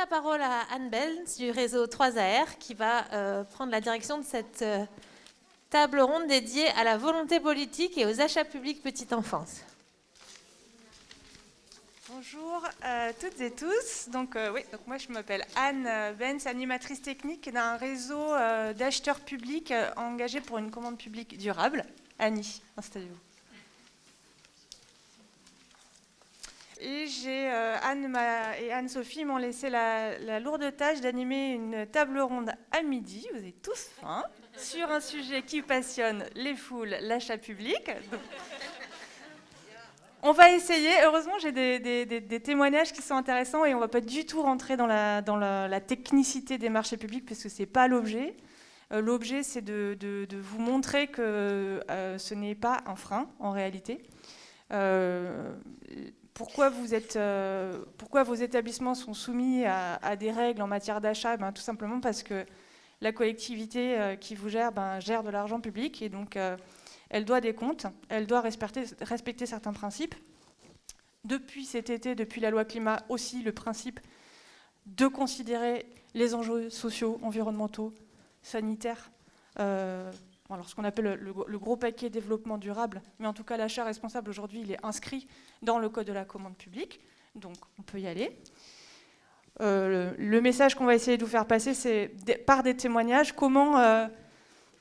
la parole à Anne Benz du réseau 3AR qui va prendre la direction de cette table ronde dédiée à la volonté politique et aux achats publics petite enfance. Bonjour à toutes et tous. Donc moi je m'appelle Anne Benz, animatrice technique d'un réseau d'acheteurs publics engagés pour une commande publique durable. Annie, installez-vous. Et Anne et Anne-Sophie m'ont laissé la lourde tâche d'animer une table ronde à midi, vous êtes tous fins, sur un sujet qui passionne les foules, l'achat public. Donc, on va essayer, heureusement j'ai des témoignages qui sont intéressants et on ne va pas du tout rentrer dans la technicité des marchés publics parce que ce n'est pas l'objet. L'objet c'est de vous montrer que ce n'est pas un frein en réalité. Pourquoi vos établissements sont soumis à des règles en matière d'achat? Tout simplement parce que la collectivité qui vous gère gère de l'argent public et donc elle doit des comptes, elle doit respecter certains principes. Depuis cet été, depuis la loi climat aussi, le principe de considérer les enjeux sociaux, environnementaux, sanitaires, alors ce qu'on appelle le gros paquet développement durable, mais en tout cas l'achat responsable aujourd'hui il est inscrit dans le code de la commande publique, donc on peut y aller. Le message qu'on va essayer de vous faire passer, c'est par des témoignages comment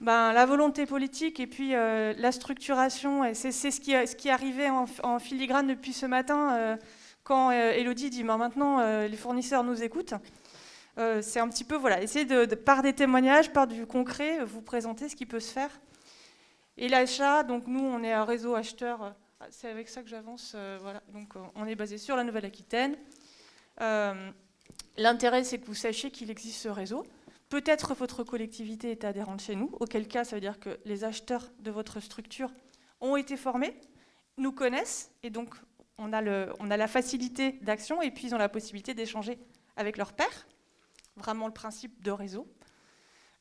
la volonté politique et puis la structuration, et c'est ce qui est arrivé en filigrane depuis ce matin quand Élodie dit maintenant les fournisseurs nous écoutent. C'est un petit peu, essayer par des témoignages, par du concret, vous présenter ce qui peut se faire. Et l'achat, donc nous, on est un réseau acheteur, c'est avec ça que j'avance, donc on est basé sur la Nouvelle-Aquitaine. L'intérêt, c'est que vous sachiez qu'il existe ce réseau. Peut-être votre collectivité est adhérente chez nous, auquel cas, ça veut dire que les acheteurs de votre structure ont été formés, nous connaissent, et donc on a la facilité d'action, et puis ils ont la possibilité d'échanger avec leurs pairs. Vraiment le principe de réseau.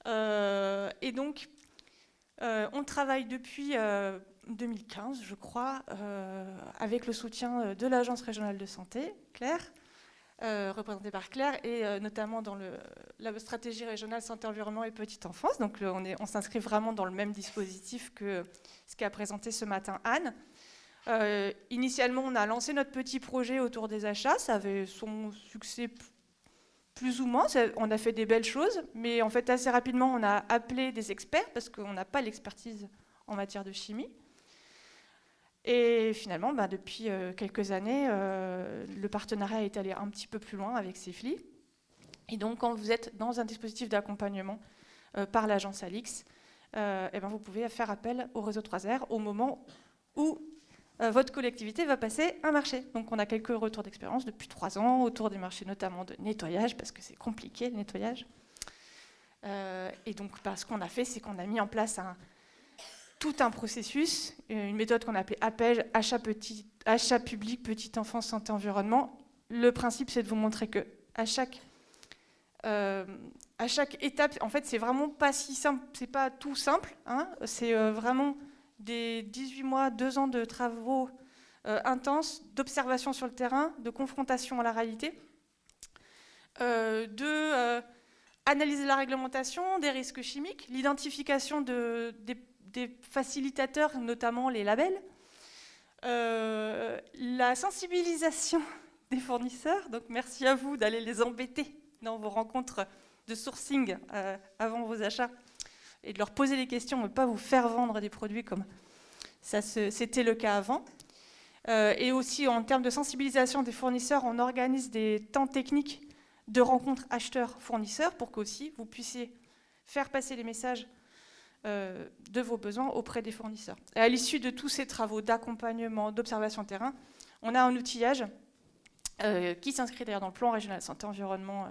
Et donc, on travaille depuis 2015, je crois, avec le soutien de l'Agence régionale de santé, Claire, représentée par Claire, et notamment dans la stratégie régionale santé-environnement et petite enfance. Donc, on s'inscrit vraiment dans le même dispositif que ce qu'a présenté ce matin Anne. Initialement, on a lancé notre petit projet autour des achats. Ça avait son succès plus ou moins, on a fait des belles choses, mais en fait assez rapidement on a appelé des experts parce qu'on n'a pas l'expertise en matière de chimie. Et finalement, depuis quelques années, le partenariat est allé un petit peu plus loin avec CEFLI. Et donc quand vous êtes dans un dispositif d'accompagnement par l'agence Alix, vous pouvez faire appel au réseau 3R au moment où votre collectivité va passer un marché. Donc on a quelques retours d'expérience depuis 3 ans autour des marchés notamment de nettoyage, parce que c'est compliqué le nettoyage. Et donc ce qu'on a fait, c'est qu'on a mis en place tout un processus, une méthode qu'on a appelée APEJ, achat public, petite enfance, santé, environnement. Le principe, c'est de vous montrer que à chaque étape, en fait, c'est vraiment pas si simple, c'est pas tout simple, c'est vraiment des 18 mois, 2 ans de travaux intenses, d'observation sur le terrain, de confrontation à la réalité, analyser la réglementation, des risques chimiques, l'identification des facilitateurs, notamment les labels, la sensibilisation des fournisseurs, donc merci à vous d'aller les embêter dans vos rencontres de sourcing avant vos achats, et de leur poser des questions, ne pas vous faire vendre des produits comme c'était le cas avant. Et aussi, en termes de sensibilisation des fournisseurs, on organise des temps techniques de rencontres acheteurs-fournisseurs pour qu'aussi vous puissiez faire passer les messages de vos besoins auprès des fournisseurs. Et à l'issue de tous ces travaux d'accompagnement, d'observation terrain, on a un outillage qui s'inscrit d'ailleurs dans le plan régional santé-environnement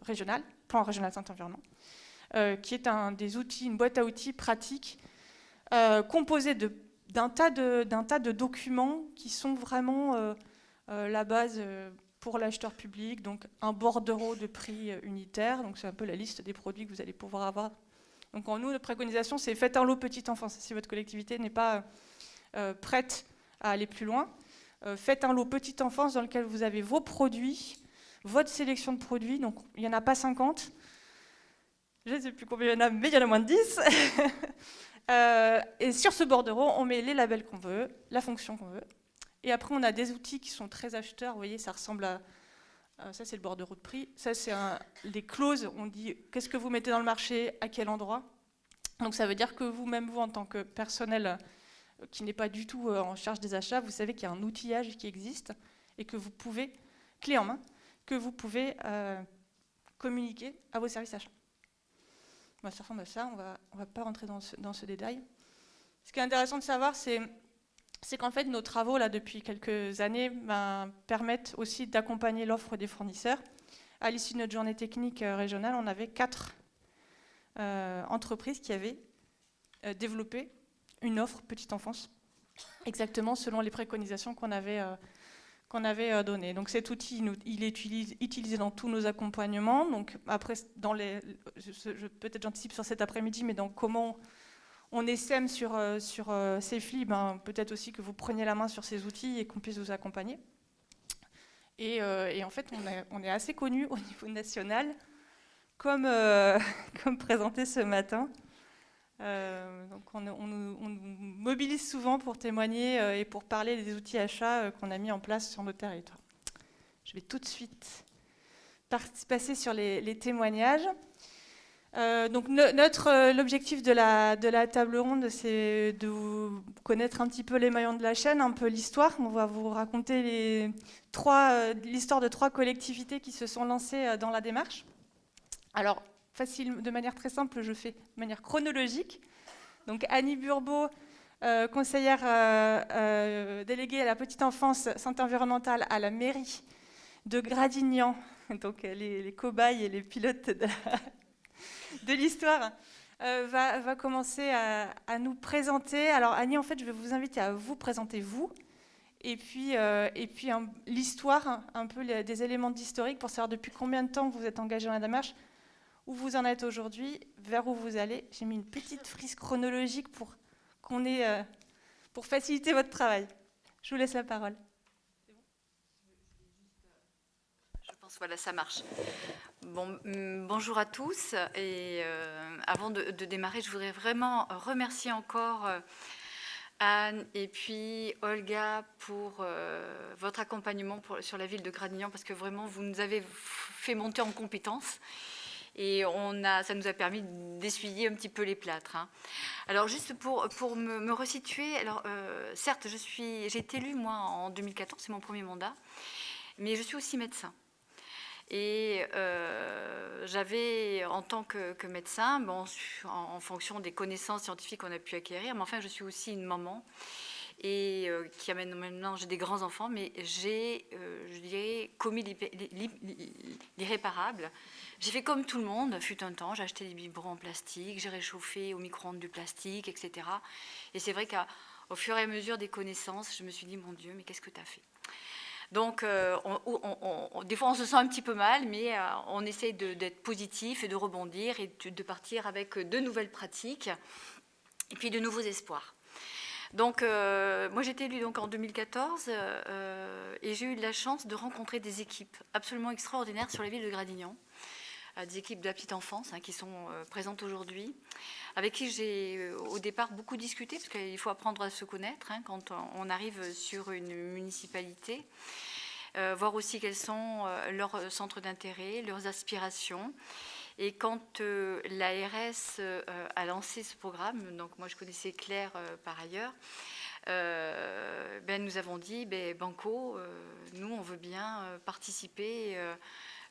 régional, plan régional santé-environnement, qui est des outils, une boîte à outils pratique composée d'un tas de documents qui sont vraiment la base pour l'acheteur public, donc un bordereau de prix unitaire, donc c'est un peu la liste des produits que vous allez pouvoir avoir. Donc en nous, notre préconisation, c'est faites un lot petite enfance. Si votre collectivité n'est pas prête à aller plus loin, faites un lot petite enfance dans lequel vous avez vos produits, votre sélection de produits. Donc, il n'y en a pas 50. Je ne sais plus combien il y en a, mais il y en a moins de 10. Et sur ce bordereau, on met les labels qu'on veut, la fonction qu'on veut. Et après, on a des outils qui sont très acheteurs. Vous voyez, ça ressemble à... ça, c'est le bordereau de prix. Ça, c'est les clauses. On dit, qu'est-ce que vous mettez dans le marché, à quel endroit. Donc, ça veut dire que vous-même, vous, en tant que personnel qui n'est pas du tout en charge des achats, vous savez qu'il y a un outillage qui existe et que vous pouvez, clé en main, que vous pouvez communiquer à vos services achats. Ça ressemble à ça. On va pas rentrer dans ce détail. Ce qui est intéressant de savoir, c'est qu'en fait, nos travaux, là, depuis quelques années, permettent aussi d'accompagner l'offre des fournisseurs. À l'issue de notre journée technique régionale, on avait 4 entreprises qui avaient développé une offre petite enfance, exactement selon les préconisations qu'on avait données. Donc cet outil, il est utilisé dans tous nos accompagnements. Donc après, peut-être j'anticipe sur cet après-midi, mais dans comment on essaime sur ces flux, peut-être aussi que vous preniez la main sur ces outils et qu'on puisse vous accompagner. Et en fait, on est assez connu au niveau national, comme présenté ce matin. Donc on nous mobilise souvent pour témoigner et pour parler des outils achats qu'on a mis en place sur nos territoires. Je vais tout de suite passer sur les témoignages. Donc l'objectif de la table ronde, c'est de connaître un petit peu les maillons de la chaîne, un peu l'histoire. On va vous raconter l'histoire de 3 collectivités qui se sont lancées dans la démarche. Alors, de manière très simple, je fais de manière chronologique. Donc Annie Burbeau, conseillère déléguée à la petite enfance santé environnementale à la mairie de Gradignan, donc les cobayes et les pilotes de l'histoire, va commencer à nous présenter. Alors Annie, en fait, je vais vous inviter à vous présenter vous, et puis l'histoire, un peu des éléments d'historique pour savoir depuis combien de temps vous êtes engagé dans la démarche, où vous en êtes aujourd'hui, vers où vous allez. J'ai mis une petite frise chronologique pour faciliter votre travail. Je vous laisse la parole. Je pense, voilà, ça marche. Bon, bonjour à tous. Et avant de démarrer, je voudrais vraiment remercier encore Anne et puis Olga pour votre accompagnement sur la ville de Gradignan, parce que vraiment, vous nous avez fait monter en compétences. Et ça nous a permis d'essuyer un petit peu les plâtres. Alors, juste pour me resituer, alors, certes, j'ai été élue, moi, en 2014, c'est mon premier mandat, mais je suis aussi médecin. Et j'avais, en tant que médecin, en fonction des connaissances scientifiques qu'on a pu acquérir, mais enfin, je suis aussi une maman, et qui amène maintenant, j'ai des grands-enfants, mais j'ai, je dirais, commis l'irréparable. J'ai fait comme tout le monde, fut un temps, j'ai acheté des biberons en plastique, j'ai réchauffé au micro-ondes du plastique, etc. Et c'est vrai qu'au fur et à mesure des connaissances, je me suis dit, mon Dieu, mais qu'est-ce que tu as fait ? Donc, des fois, on se sent un petit peu mal, mais on essaie d'être positif et de rebondir et de partir avec de nouvelles pratiques et puis de nouveaux espoirs. Donc, moi, j'ai été élue donc, en 2014 et j'ai eu de la chance de rencontrer des équipes absolument extraordinaires sur la ville de Gradignan, des équipes de la petite enfance qui sont présentes aujourd'hui, avec qui j'ai au départ beaucoup discuté, parce qu'il faut apprendre à se connaître quand on arrive sur une municipalité, voir aussi quels sont leurs centres d'intérêt, leurs aspirations. Et quand l'ARS a lancé ce programme, donc moi je connaissais Claire par ailleurs, nous avons dit, Banco, nous on veut bien participer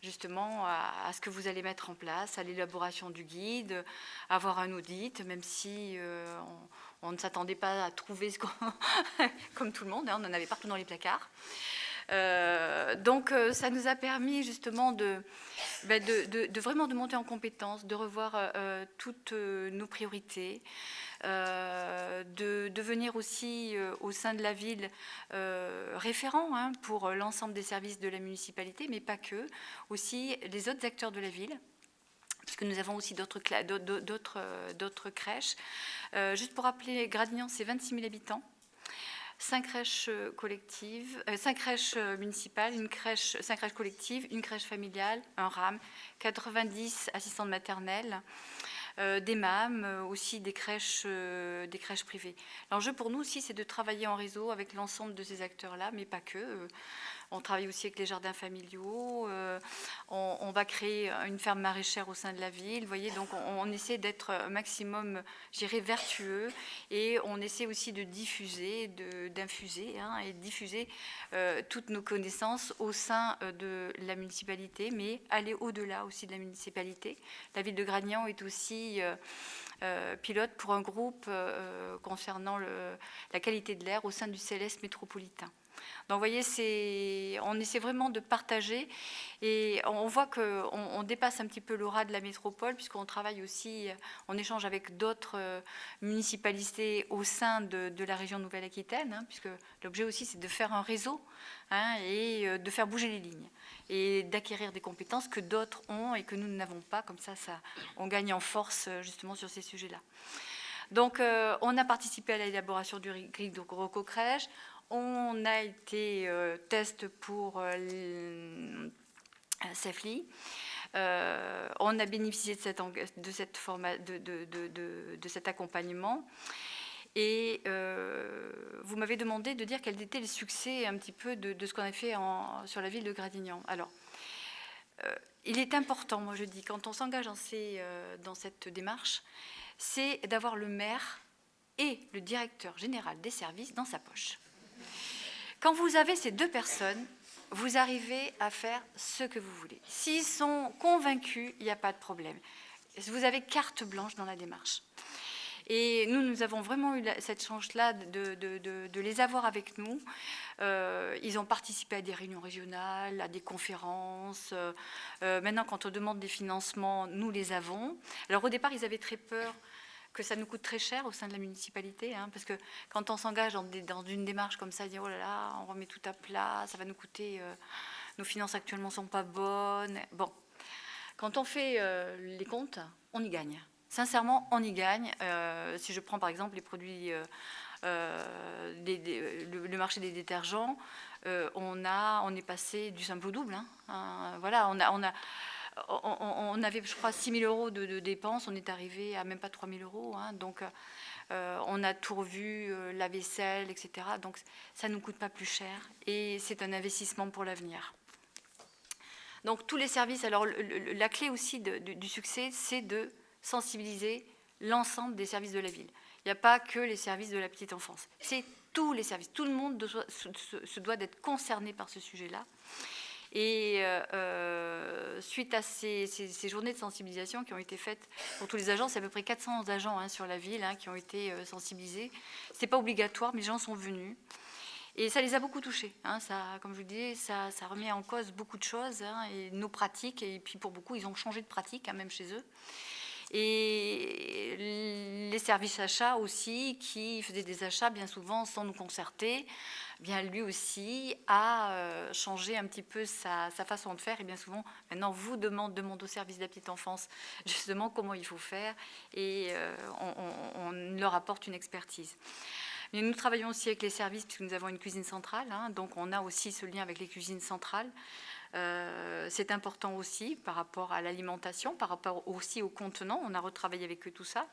justement à ce que vous allez mettre en place, à l'élaboration du guide, avoir un audit, même si on ne s'attendait pas à trouver ce qu'on... comme tout le monde, on en avait partout dans les placards. Donc ça nous a permis justement de vraiment de monter en compétence, de revoir toutes nos priorités, de devenir aussi au sein de la ville référent pour l'ensemble des services de la municipalité, mais pas que, aussi les autres acteurs de la ville, puisque nous avons aussi d'autres crèches. Juste pour rappeler, Gradignan, c'est 26 000 habitants. 5 crèches collectives, 5 crèches municipales, 5 crèches collectives, une crèche familiale, un RAM, 90 assistantes maternelles, des MAM, aussi des crèches privées. L'enjeu pour nous aussi, c'est de travailler en réseau avec l'ensemble de ces acteurs-là, mais pas que. On travaille aussi avec les jardins familiaux, on va créer une ferme maraîchère au sein de la ville. Vous voyez, donc on essaie d'être un maximum, je dirais, vertueux, et on essaie aussi de diffuser, d'infuser et de diffuser toutes nos connaissances au sein de la municipalité, mais aller au-delà aussi de la municipalité. La ville de Gradignan est aussi pilote pour un groupe concernant la qualité de l'air au sein du CLS métropolitain. Donc vous voyez, on essaie vraiment de partager, et on voit qu'on dépasse un petit peu l'aura de la métropole, puisqu'on travaille aussi, on échange avec d'autres municipalités au sein de la région Nouvelle-Aquitaine, puisque l'objet aussi c'est de faire un réseau et de faire bouger les lignes et d'acquérir des compétences que d'autres ont et que nous n'avons pas. Comme ça, on gagne en force justement sur ces sujets-là. Donc on a participé à l'élaboration du grille de Rococrèche. On a été test pour CEFLI. On a bénéficié de cet accompagnement. Et vous m'avez demandé de dire quels étaient les succès un petit peu de ce qu'on a fait sur la ville de Gradignan. Alors, il est important, moi je dis, quand on s'engage dans cette démarche, c'est d'avoir le maire et le directeur général des services dans sa poche. Quand vous avez ces deux personnes, vous arrivez à faire ce que vous voulez. S'ils sont convaincus, il n'y a pas de problème. Vous avez carte blanche dans la démarche. Et nous avons vraiment eu cette chance-là de les avoir avec nous. Ils ont participé à des réunions régionales, à des conférences. Maintenant, quand on demande des financements, nous les avons. Alors au départ, ils avaient très peur que ça nous coûte très cher au sein de la municipalité, parce que quand on s'engage dans une démarche comme ça, dire oh là là, on remet tout à plat, ça va nous coûter, nos finances actuellement ne sont pas bonnes. Bon, quand on fait les comptes, on y gagne. Sincèrement, on y gagne. Si je prends par exemple les produits, le marché des détergents, on est passé du simple au double. Voilà, on avait, je crois, 6 000 € de dépenses, on est arrivé à même pas 3 000 €. Donc, on a tout revu, la vaisselle, etc. Donc, ça ne nous coûte pas plus cher et c'est un investissement pour l'avenir. Donc, tous les services, alors la clé aussi du succès, c'est de sensibiliser l'ensemble des services de la ville. Il n'y a pas que les services de la petite enfance, c'est tous les services. Tout le monde se doit d'être concerné par ce sujet-là. Et suite à ces journées de sensibilisation qui ont été faites pour tous les agents, c'est à peu près 400 agents sur la ville qui ont été sensibilisés. Ce n'est pas obligatoire, mais les gens sont venus. Et ça les a beaucoup touchés. Comme je vous disais, ça remet en cause beaucoup de choses et nos pratiques. Et puis pour beaucoup, ils ont changé de pratique, même chez eux. Et les services achats aussi, qui faisaient des achats bien souvent sans nous concerter, bien lui aussi a changé un petit peu sa façon de faire. Et bien souvent, maintenant, vous demande au service de la petite enfance justement comment il faut faire, et on leur apporte une expertise. Mais nous travaillons aussi avec les services, puisque nous avons une cuisine centrale, donc on a aussi ce lien avec les cuisines centrales. C'est important aussi par rapport à l'alimentation, par rapport aussi aux contenants. On a retravaillé avec eux tout ça.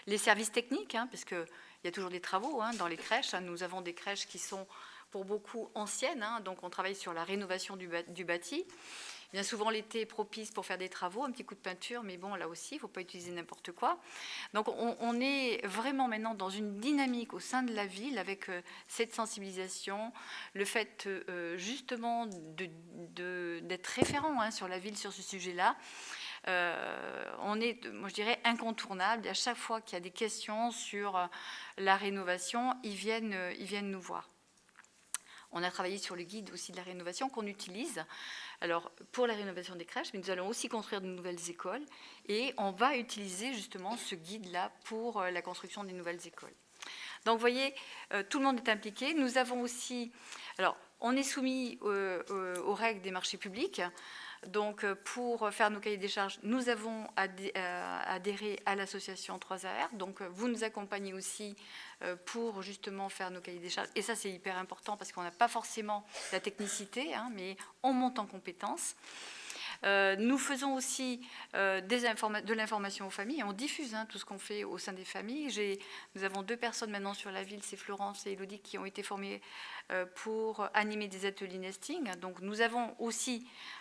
Les services techniques, parce qu'il y a toujours des travaux dans les crèches. Nous avons des crèches qui sont pour beaucoup anciennes, donc on travaille sur la rénovation du bâti. Bien souvent, l'été est propice pour faire des travaux, un petit coup de peinture, mais bon, là aussi, il ne faut pas utiliser n'importe quoi. Donc, on est vraiment maintenant dans une dynamique au sein de la ville avec cette sensibilisation, le fait justement d'être référent sur la ville sur ce sujet-là. On est, moi je dirais, incontournable. Et à chaque fois qu'il y a des questions sur la rénovation, ils viennent nous voir. On a travaillé sur le guide aussi de la rénovation qu'on utilise. Alors, pour la rénovation des crèches, mais nous allons aussi construire de nouvelles écoles et on va utiliser justement ce guide-là pour la construction des nouvelles écoles. Donc, vous voyez, tout le monde est impliqué. Nous avons aussi... Alors, on est soumis aux règles des marchés publics. Donc, pour faire nos cahiers des charges, nous avons adhéré à l'association 3AR. Donc, vous nous accompagnez aussi pour justement faire nos cahiers des charges. Et ça, c'est hyper important parce qu'on n'a pas forcément la technicité, hein, mais on monte en compétences. Nous faisons aussi de l'information aux familles. On diffuse tout ce qu'on fait au sein des familles. Nous avons 2 personnes maintenant sur la ville, c'est Florence et Elodie, qui ont été formées pour animer des ateliers nesting. Donc nous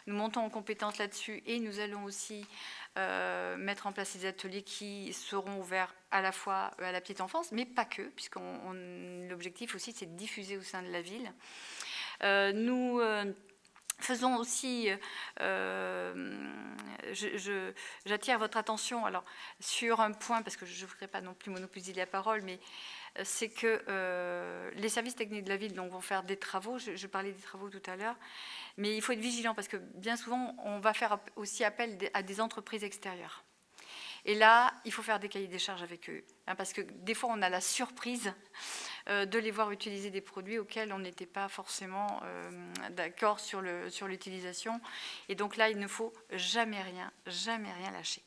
montons en compétences là-dessus et nous allons aussi mettre en place des ateliers qui seront ouverts à la fois à la petite enfance, mais pas que, puisque l'objectif aussi, c'est de diffuser au sein de la ville. Nous faisons aussi, j'attire votre attention sur un point, parce que je ne voudrais pas non plus monopoliser la parole, mais c'est que les services techniques de la ville vont faire des travaux, je parlais des travaux tout à l'heure, mais il faut être vigilant parce que bien souvent, on va faire aussi appel à des entreprises extérieures. Et là, il faut faire des cahiers des charges avec eux, parce que des fois, on a la surprise de les voir utiliser des produits auxquels on n'était pas forcément d'accord sur l'utilisation. Et donc là, il ne faut jamais rien lâcher.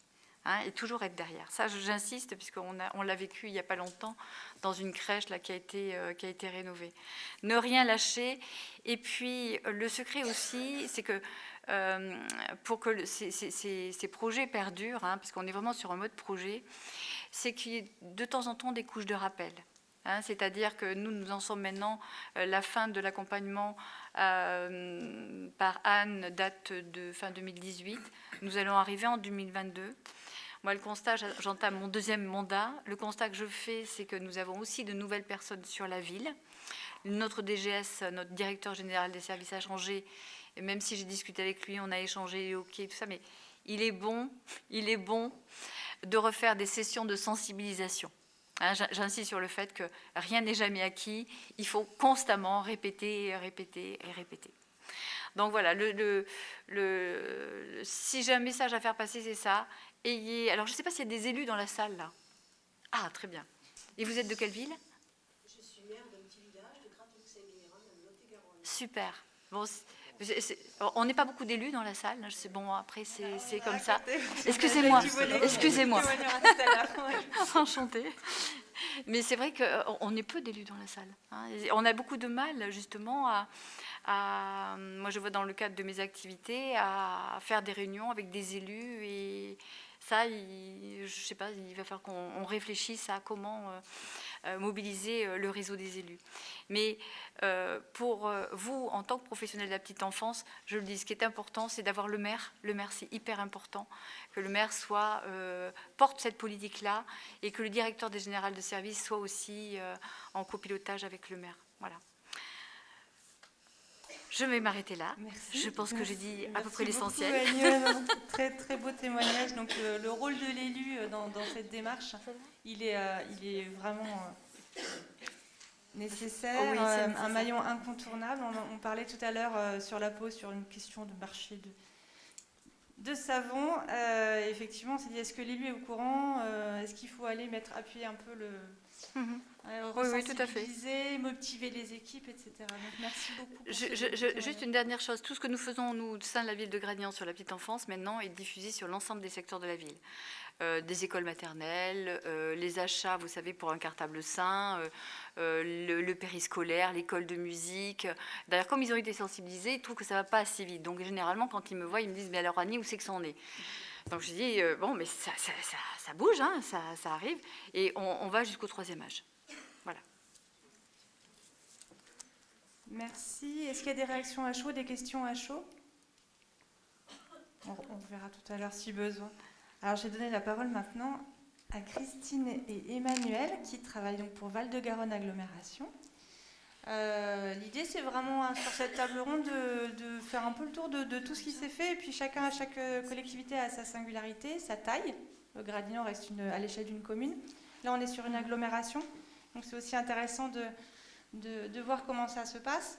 Et toujours être derrière. Ça, j'insiste, puisqu'on l'a vécu il n'y a pas longtemps dans une crèche qui a été rénovée. Ne rien lâcher. Et puis, le secret aussi, c'est que pour que ces projets perdurent, parce qu'on est vraiment sur un mode projet, c'est qu'il y ait de temps en temps des couches de rappel. C'est-à-dire que nous en sommes maintenant, la fin de l'accompagnement par Anne date de fin 2018. Nous allons arriver en 2022. Moi, le constat, j'entame mon 2e mandat. Le constat que je fais, c'est que nous avons aussi de nouvelles personnes sur la ville. Notre DGS, notre directeur général des services a changé. Et même si j'ai discuté avec lui, on a échangé, ok, tout ça, mais il est bon de refaire des sessions de sensibilisation. J'insiste sur le fait que rien n'est jamais acquis. Il faut constamment répéter. Donc voilà, si j'ai un message à faire passer, c'est ça. Alors, je ne sais pas s'il y a des élus dans la salle, là. Ah, très bien. Et vous êtes de quelle ville? Je suis maire d'un petit village de Graton-Saint-Guérin, dans le Lot-et-Garonne. Super. Bon, on n'est pas beaucoup d'élus dans la salle. Bon, après, c'est comme ça. Excusez-moi. Enchantée. Mais c'est vrai qu'on est peu d'élus dans la salle. On a beaucoup de mal, justement, moi, je vois dans le cadre de mes activités, à faire des réunions avec des élus. Et ça, je ne sais pas, il va falloir qu'on réfléchisse à comment mobiliser le réseau des élus. Mais pour vous, en tant que professionnel de la petite enfance, je le dis, ce qui est important, c'est d'avoir le maire. Le maire, c'est hyper important. Que le maire porte cette politique-là et que le directeur des générales de service soit aussi en copilotage avec le maire. Voilà. Je vais m'arrêter là. Merci. Je pense que j'ai dit à peu près l'essentiel. Très, très beau témoignage. Donc, le rôle de l'élu dans cette démarche, il est vraiment nécessaire, oui, nécessaire. Un maillon incontournable. On parlait tout à l'heure sur la pause sur une question de marché de savon. Effectivement, on s'est dit, est-ce que l'élu est au courant? Est-ce qu'il faut aller appuyer un peu oui, tout à fait. Motiver les équipes, etc. Donc, merci beaucoup. Juste une dernière chose. Tout ce que nous faisons, nous, au sein de la ville de Gradignan sur la petite enfance, maintenant, est diffusé sur l'ensemble des secteurs de la ville. Des écoles maternelles, les achats, vous savez, pour un cartable sain, le périscolaire, l'école de musique. D'ailleurs, comme ils ont été sensibilisés, ils trouvent que ça ne va pas assez vite. Donc, généralement, quand ils me voient, ils me disent « Mais alors, Annie, où c'est que ça en est ?» Donc, je dis « Bon, mais ça bouge, ça arrive. » Et on va jusqu'au 3e âge. Voilà. Merci. Est-ce qu'il y a des réactions à chaud, des questions à chaud? On verra tout à l'heure si besoin. Alors, j'ai donné la parole maintenant à Christine et Emmanuel qui travaillent donc pour Val-de-Garonne Agglomération. L'idée, c'est vraiment sur cette table ronde de faire un peu le tour de tout ce qui s'est fait. Et puis, chaque collectivité a sa singularité, sa taille. Le Gradignan reste à l'échelle d'une commune. Là, on est sur une agglomération. Donc, c'est aussi intéressant de voir comment ça se passe.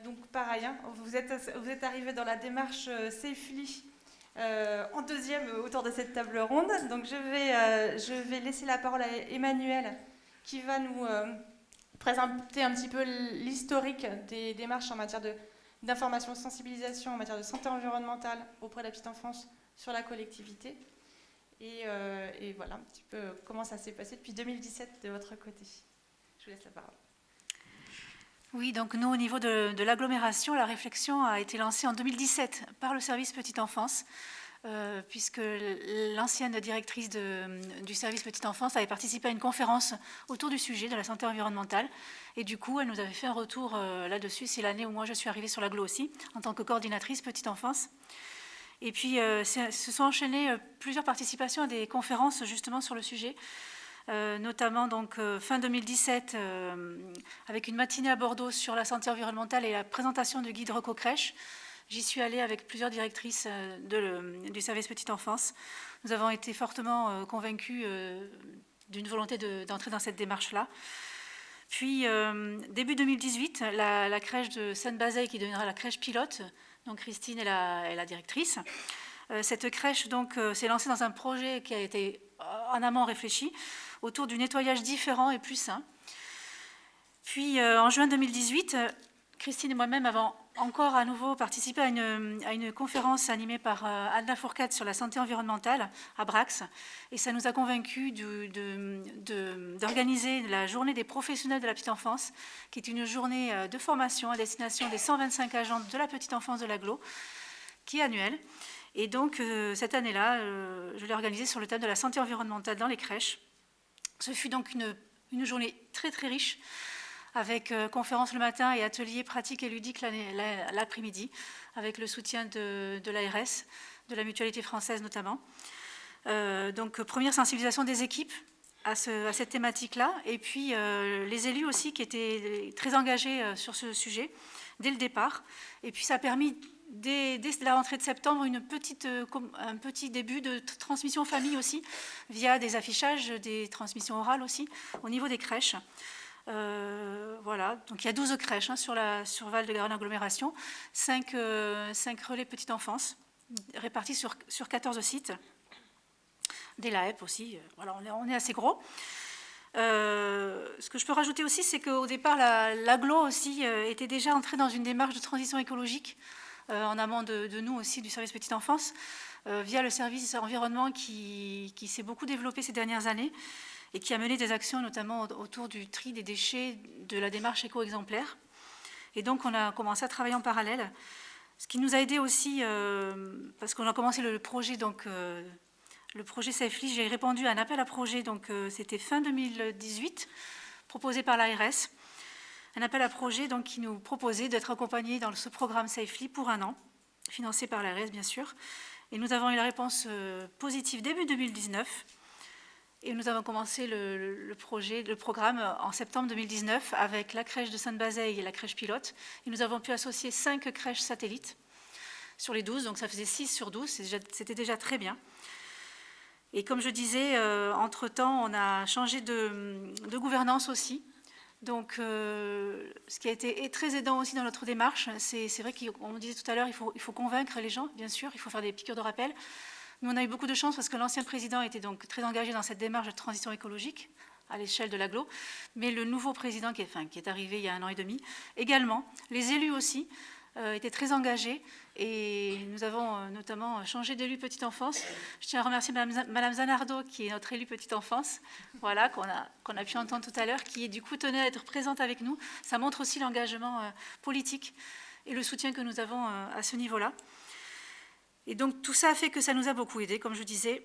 Donc, pareil, vous êtes arrivés dans la démarche Safely en 2e autour de cette table ronde. Donc, je vais laisser la parole à Emmanuel qui va nous présenter un petit peu l'historique des démarches en matière d'information, de sensibilisation en matière de santé environnementale auprès de la petite enfance sur la collectivité. Et voilà un petit peu comment ça s'est passé depuis 2017 de votre côté. Je vous laisse la parole. Oui, donc nous, au niveau de l'agglomération, la réflexion a été lancée en 2017 par le service Petite Enfance, puisque l'ancienne directrice du service Petite Enfance avait participé à une conférence autour du sujet de la santé environnementale. Et du coup, elle nous avait fait un retour là-dessus. C'est l'année où moi, je suis arrivée sur l'agglo aussi, en tant que coordinatrice Petite Enfance. Et puis, se sont enchaînées plusieurs participations à des conférences justement sur le sujet. Notamment donc fin 2017 avec une matinée à Bordeaux sur la santé environnementale et la présentation du guide Recocrèche. J'y suis allée avec plusieurs directrices du service Petite Enfance. Nous avons été fortement convaincus d'une volonté d'entrer dans cette démarche-là. Puis début 2018, la crèche de Sainte-Bazeille qui deviendra la crèche pilote, donc Christine est la directrice. Cette crèche donc s'est lancée dans un projet qui a été en amont réfléchi autour du nettoyage différent et plus sain. Puis en juin 2018, Christine et moi-même avons encore à nouveau participé à une conférence animée par Anna Fourcade sur la santé environnementale à Brax. Et ça nous a convaincus d'organiser la journée des professionnels de la petite enfance, qui est une journée de formation à destination des 125 agents de la petite enfance de l'agglo, qui est annuelle. Et donc, cette année-là, je l'ai organisée sur le thème de la santé environnementale dans les crèches. Ce fut donc une journée très, très riche, avec conférences le matin et ateliers pratiques et ludiques l'après-midi, avec le soutien de l'ARS, de la Mutualité française notamment. Donc, première sensibilisation des équipes à cette thématique-là, et puis les élus aussi qui étaient très engagés sur ce sujet dès le départ. Et puis, ça a permis dès la rentrée de septembre, un petit début de transmission famille aussi, via des affichages, des transmissions orales aussi, au niveau des crèches. Voilà, donc il y a 12 crèches sur Val-de-Garonne agglomération, 5 relais petite enfance, répartis sur 14 sites, des LAEP aussi, voilà, on est assez gros. Ce que je peux rajouter aussi, c'est qu'au départ, l'agglo aussi était déjà entrée dans une démarche de transition écologique, en amont de nous aussi, du service petite enfance, via le service environnement qui s'est beaucoup développé ces dernières années et qui a mené des actions notamment autour du tri des déchets, de la démarche éco-exemplaire. Et donc on a commencé à travailler en parallèle, ce qui nous a aidé aussi, parce qu'on a commencé le projet, donc le projet Safely. J'ai répondu à un appel à projet, donc c'était fin 2018, proposé par l'ARS. Un appel à projet donc, qui nous proposait d'être accompagnés dans ce programme Safely pour 1 an, financé par l'ARS bien sûr. Et nous avons eu la réponse positive début 2019. Et nous avons commencé le programme en septembre 2019 avec la crèche de Sainte-Bazeille et la crèche pilote. Et nous avons pu associer 5 crèches satellites sur les 12, donc ça faisait 6 sur 12, c'était déjà très bien. Et comme je disais, entre-temps, on a changé de gouvernance aussi. Donc, ce qui a été très aidant aussi dans notre démarche, c'est vrai qu'on disait tout à l'heure, il faut convaincre les gens, bien sûr, il faut faire des piqûres de rappel. Nous, on a eu beaucoup de chance parce que l'ancien président était donc très engagé dans cette démarche de transition écologique à l'échelle de l'agglo, mais le nouveau président qui est arrivé il y a 1 an et demi, également, les élus aussi, étaient très engagés et nous avons notamment changé d'élu petite enfance. Je tiens à remercier Madame Zanardo, qui est notre élue petite enfance, voilà, qu'on a pu entendre tout à l'heure, qui du coup tenait à être présente avec nous. Ça montre aussi l'engagement politique et le soutien que nous avons à ce niveau-là. Et donc tout ça a fait que ça nous a beaucoup aidé, comme je disais,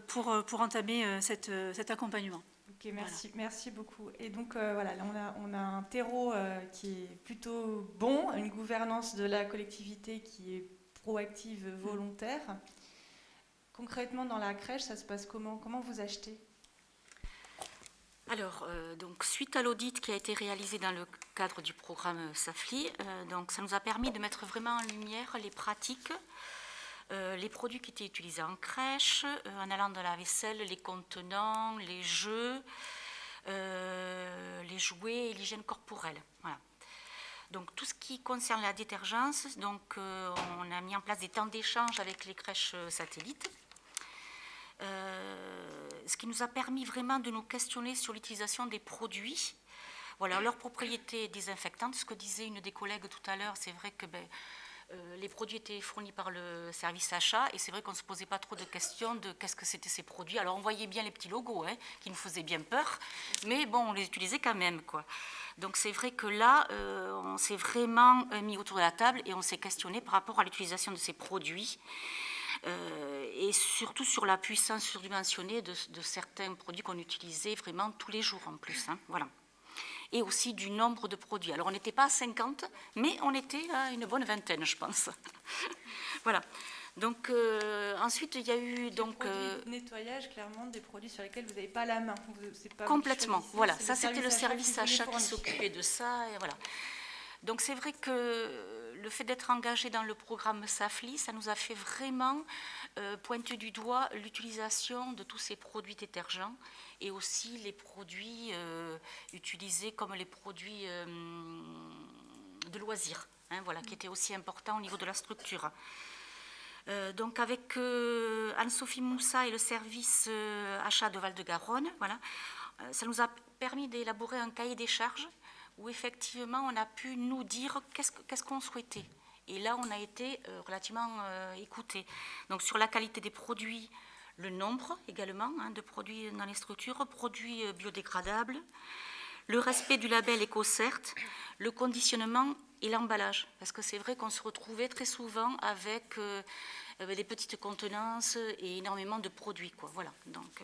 pour entamer cet accompagnement. Ok, merci, Voilà. merci beaucoup. Et donc voilà, là on a un terreau qui est plutôt bon, une gouvernance de la collectivité qui est proactive, volontaire. Concrètement, dans la crèche, ça se passe comment? Comment vous achetez? Alors, donc, suite à l'audit qui a été réalisé dans le cadre du programme Safely, donc, ça nous a permis de mettre vraiment en lumière les pratiques, les produits qui étaient utilisés en crèche, en allant de la vaisselle, les contenants, les jeux, les jouets et l'hygiène corporelle. Voilà. Donc tout ce qui concerne la détergence, donc, on a mis en place des temps d'échange avec les crèches satellites. Ce qui nous a permis vraiment de nous questionner sur l'utilisation des produits. Voilà, leurs propriétés désinfectantes, ce que disait une des collègues tout à l'heure, c'est vrai que les produits étaient fournis par le service achat et c'est vrai qu'on ne se posait pas trop de questions de qu'est-ce que c'était ces produits. Alors on voyait bien les petits logos qui nous faisaient bien peur, mais bon, on les utilisait quand même, quoi. Donc c'est vrai que là, on s'est vraiment mis autour de la table et on s'est questionné par rapport à l'utilisation de ces produits et surtout sur la puissance surdimensionnée de certains produits qu'on utilisait vraiment tous les jours en plus. Voilà. Et aussi du nombre de produits. Alors on n'était pas à 50, mais on était à une bonne vingtaine, je pense. Voilà. Donc ensuite, il y a eu donc produits de nettoyage, clairement, des produits sur lesquels vous n'avez pas la main. C'est pas complètement. vous qui Voilà, choisissez, ça c'était le service achat qui fournit. s'occupait de ça. Et voilà. Donc c'est vrai que le fait d'être engagé dans le programme SAFLI, ça nous a fait vraiment pointer du doigt l'utilisation de tous ces produits détergents et aussi les produits utilisés comme les produits de loisirs, voilà, qui étaient aussi importants au niveau de la structure. Donc avec Anne-Sophie Moussa et le service achat de Val-de-Garonne, voilà, ça nous a permis d'élaborer un cahier des charges où effectivement on a pu nous dire qu'est-ce qu'on souhaitait. Et là, on a été relativement écoutés. Donc sur la qualité des produits, le nombre également de produits dans les structures, produits biodégradables, le respect du label EcoCert, le conditionnement et l'emballage. Parce que c'est vrai qu'on se retrouvait très souvent avec des petites contenances et énormément de produits, quoi. Voilà. Donc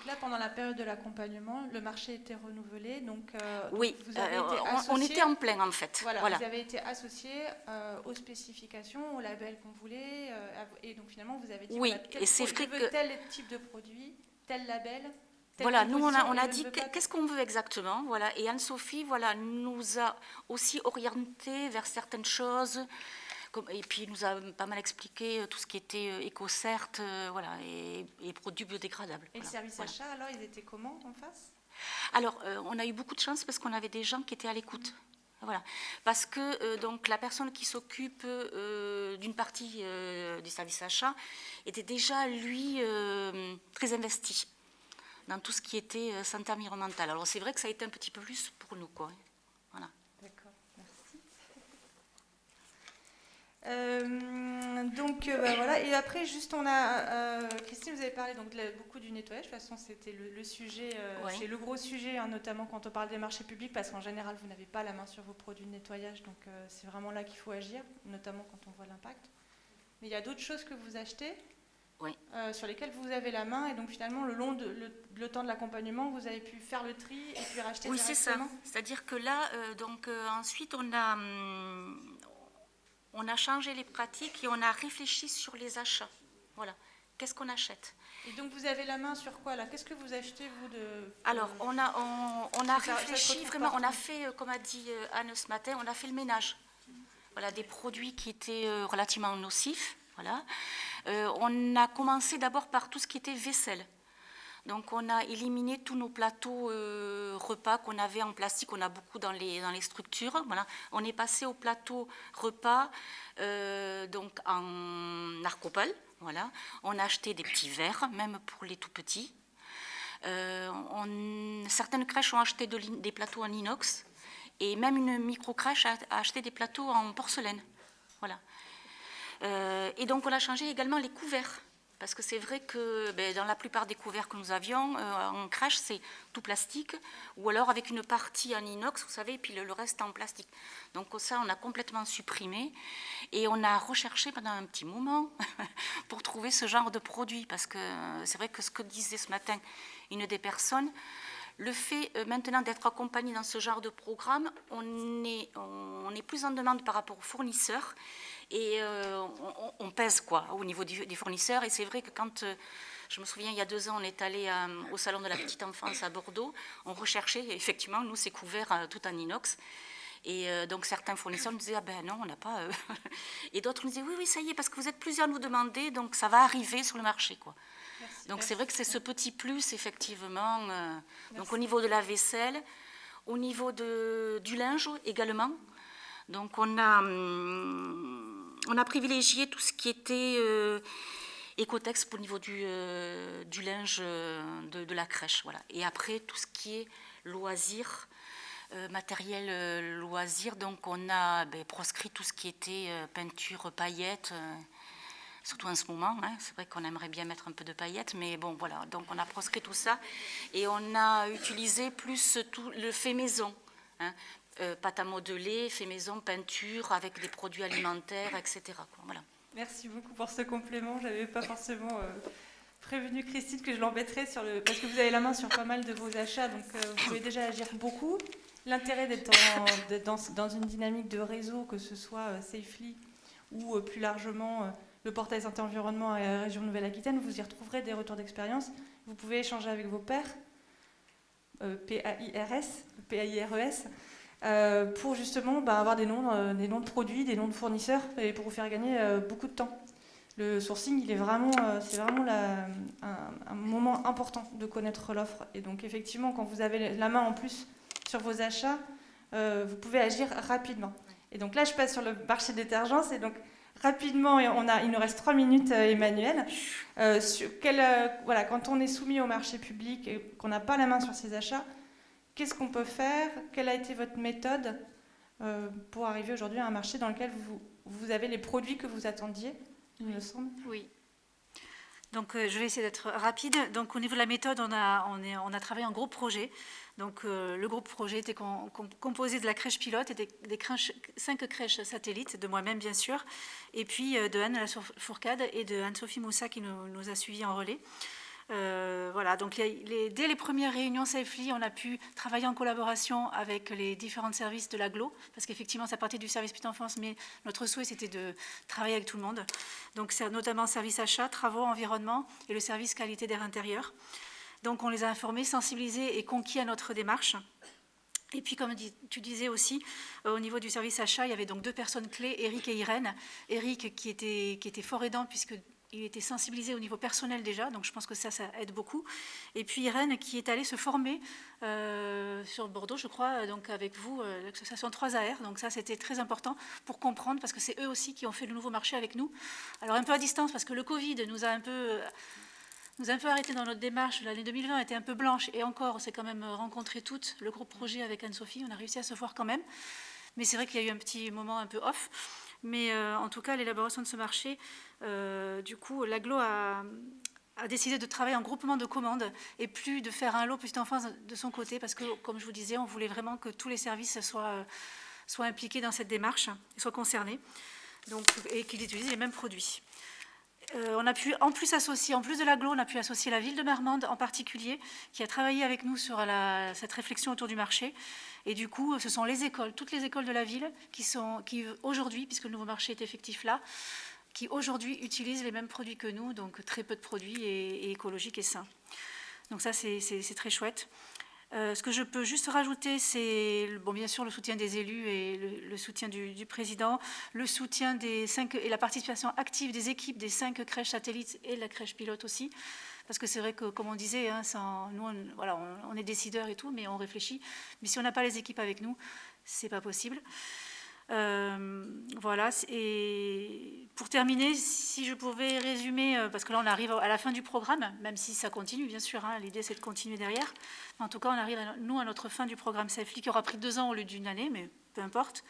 là, pendant la période de l'accompagnement, le marché était renouvelé. Donc, oui, vous avez été associé, on était en plein en fait. Voilà. Vous avez été associé aux spécifications, au label qu'on voulait. Et donc finalement, vous avez dit oui, et c'est vrai que tel type de produit, tel label. Voilà, nous on a dit qu'est-ce qu'on veut exactement, voilà. Et Anne-Sophie, voilà, nous a aussi orienté vers certaines choses, et puis nous a pas mal expliqué tout ce qui était EcoCert, voilà, et produits biodégradables. Et le service achat, alors, ils étaient comment en face? Alors, on a eu beaucoup de chance parce qu'on avait des gens qui étaient à l'écoute. Voilà, parce que donc la personne qui s'occupe d'une partie du service achat était déjà lui très investi dans tout ce qui était santé environnementale. Alors c'est vrai que ça a été un petit peu plus pour nous, quoi. Voilà. D'accord, merci. Donc voilà, et après juste on a Christine, vous avez parlé donc beaucoup du nettoyage. De toute façon c'était le sujet, oui. C'est le gros sujet, notamment quand on parle des marchés publics, parce qu'en général vous n'avez pas la main sur vos produits de nettoyage, donc c'est vraiment là qu'il faut agir, notamment quand on voit l'impact. Mais il y a d'autres choses que vous achetez. Oui. Sur lesquels vous avez la main, et donc finalement le long de le temps de l'accompagnement, vous avez pu faire le tri et puis racheter directement. Oui, c'est ça. C'est-à-dire que là, ensuite on a changé les pratiques et on a réfléchi sur les achats. Voilà. Qu'est-ce qu'on achète? Et donc vous avez la main sur quoi là? Qu'est-ce que vous achetez vous de? Alors on a réfléchi vraiment. On a fait, comme a dit Anne ce matin, on a fait le ménage. Voilà, des produits qui étaient relativement nocifs. Voilà. On a commencé d'abord par tout ce qui était vaisselle. Donc on a éliminé tous nos plateaux repas qu'on avait en plastique, on a beaucoup dans les structures. Voilà. On est passé au plateau repas donc en arcopole. Voilà. On a acheté des petits verres, même pour les tout petits. Certaines crèches ont acheté des plateaux en inox et même une micro-crèche a acheté des plateaux en porcelaine. Voilà. Et donc on a changé également les couverts, parce que c'est vrai que dans la plupart des couverts que nous avions en crèche, c'est tout plastique, ou alors avec une partie en inox, vous savez, et puis le reste en plastique. Donc ça, on a complètement supprimé, et on a recherché pendant un petit moment pour trouver ce genre de produit, parce que c'est vrai que ce que disait ce matin une des personnes, le fait maintenant d'être accompagné dans ce genre de programme, on est plus en demande par rapport aux fournisseurs, et on pèse quoi au niveau des fournisseurs. Et c'est vrai que quand, je me souviens, il y a 2 ans, on est allé au Salon de la Petite Enfance à Bordeaux, on recherchait, effectivement, nous, ces couverts tout en inox. Et donc certains fournisseurs nous disaient, ah ben non, on n'a pas... Et d'autres nous disaient, oui, ça y est, parce que vous êtes plusieurs à nous demander, donc ça va arriver sur le marché, quoi. Merci, donc c'est vrai que c'est ce petit plus, effectivement. Donc au niveau de la vaisselle, au niveau du linge également. Donc on a privilégié tout ce qui était Ecotex au niveau du linge de la crèche. Voilà. Et après, tout ce qui est loisirs, matériel loisir, donc on a proscrit tout ce qui était peinture, paillettes, surtout en ce moment. Hein. C'est vrai qu'on aimerait bien mettre un peu de paillettes, mais bon, voilà. Donc on a proscrit tout ça et on a utilisé plus tout le fait maison. Hein. Pâte à modeler, fait maison, peinture, avec des produits alimentaires, etc. Quoi, voilà. Merci beaucoup pour ce complément. Je n'avais pas forcément prévenu Christine que je l'embêterais parce que vous avez la main sur pas mal de vos achats, donc vous pouvez déjà agir beaucoup. L'intérêt d'être dans une dynamique de réseau, que ce soit Safely ou plus largement le portail Santé Environnement à la région Nouvelle-Aquitaine, vous y retrouverez des retours d'expérience. Vous pouvez échanger avec vos pairs, PAIRES, pour justement avoir des noms de produits, des noms de fournisseurs, et pour vous faire gagner beaucoup de temps. Le sourcing, c'est vraiment un moment important de connaître l'offre. Et donc effectivement, quand vous avez la main en plus sur vos achats, vous pouvez agir rapidement. Et donc là, je passe sur le marché détergence. Et donc rapidement, il nous reste 3 minutes, Emmanuel. Quand on est soumis au marché public et qu'on n'a pas la main sur ses achats, qu'est-ce qu'on peut faire? Quelle a été votre méthode pour arriver aujourd'hui à un marché dans lequel vous avez les produits que vous attendiez, il me semble? Oui. Donc, je vais essayer d'être rapide. Donc, au niveau de la méthode, on a travaillé en groupe projet. Donc, le groupe projet était composé de la crèche pilote et des 5 crèches satellites, de moi-même bien sûr, et puis de Anne Fourcade et de Anne-Sophie Moussa qui nous a suivis en relais. Voilà, donc dès les premières réunions Safely, on a pu travailler en collaboration avec les différents services de l'agglo, parce qu'effectivement, ça partait du service petite enfance, mais notre souhait, c'était de travailler avec tout le monde. Donc, c'est notamment service achat, travaux, environnement et le service qualité d'air intérieur. Donc, on les a informés, sensibilisés et conquis à notre démarche. Et puis, comme tu disais aussi, au niveau du service achat, il y avait donc 2 personnes clés, Eric et Irène. Eric qui était fort aidant, puisqu'il était sensibilisé au niveau personnel déjà, donc je pense que ça aide beaucoup. Et puis Irène qui est allée se former sur Bordeaux, je crois, donc avec vous, l'association 3AR. Donc ça, c'était très important pour comprendre, parce que c'est eux aussi qui ont fait le nouveau marché avec nous. Alors un peu à distance, parce que le Covid nous a un peu arrêté dans notre démarche. L'année 2020 était un peu blanche, et encore, on s'est quand même rencontrés toutes, le groupe projet avec Anne-Sophie, on a réussi à se voir quand même. Mais c'est vrai qu'il y a eu un petit moment un peu off. Mais en tout cas, l'élaboration de ce marché, du coup, l'agglo a décidé de travailler en groupement de commandes et plus de faire un lot petite enfance de son côté, parce que, comme je vous disais, on voulait vraiment que tous les services soient impliqués dans cette démarche, soient concernés, et qu'ils utilisent les mêmes produits. On a pu en plus de l'agglo, on a pu associer la ville de Marmande en particulier, qui a travaillé avec nous sur cette réflexion autour du marché. Et du coup, ce sont les écoles, toutes les écoles de la ville qui aujourd'hui, puisque le nouveau marché est effectif là, qui aujourd'hui utilisent les mêmes produits que nous, donc très peu de produits et écologiques et sains. Donc ça, c'est très chouette. Ce que je peux juste rajouter, c'est bien sûr le soutien des élus et le soutien du président, le soutien et la participation active des équipes des 5 crèches satellites et de la crèche pilote aussi. Parce que c'est vrai que, comme on disait, nous, on est décideurs et tout, mais on réfléchit. Mais si on n'a pas les équipes avec nous, c'est pas possible. Voilà. Et pour terminer, si je pouvais résumer, parce que là, on arrive à la fin du programme, même si ça continue, bien sûr. L'idée, c'est de continuer derrière. Mais en tout cas, on arrive, à notre fin du programme Safely, qui aura pris 2 ans au lieu d'1 année, mais peu importe.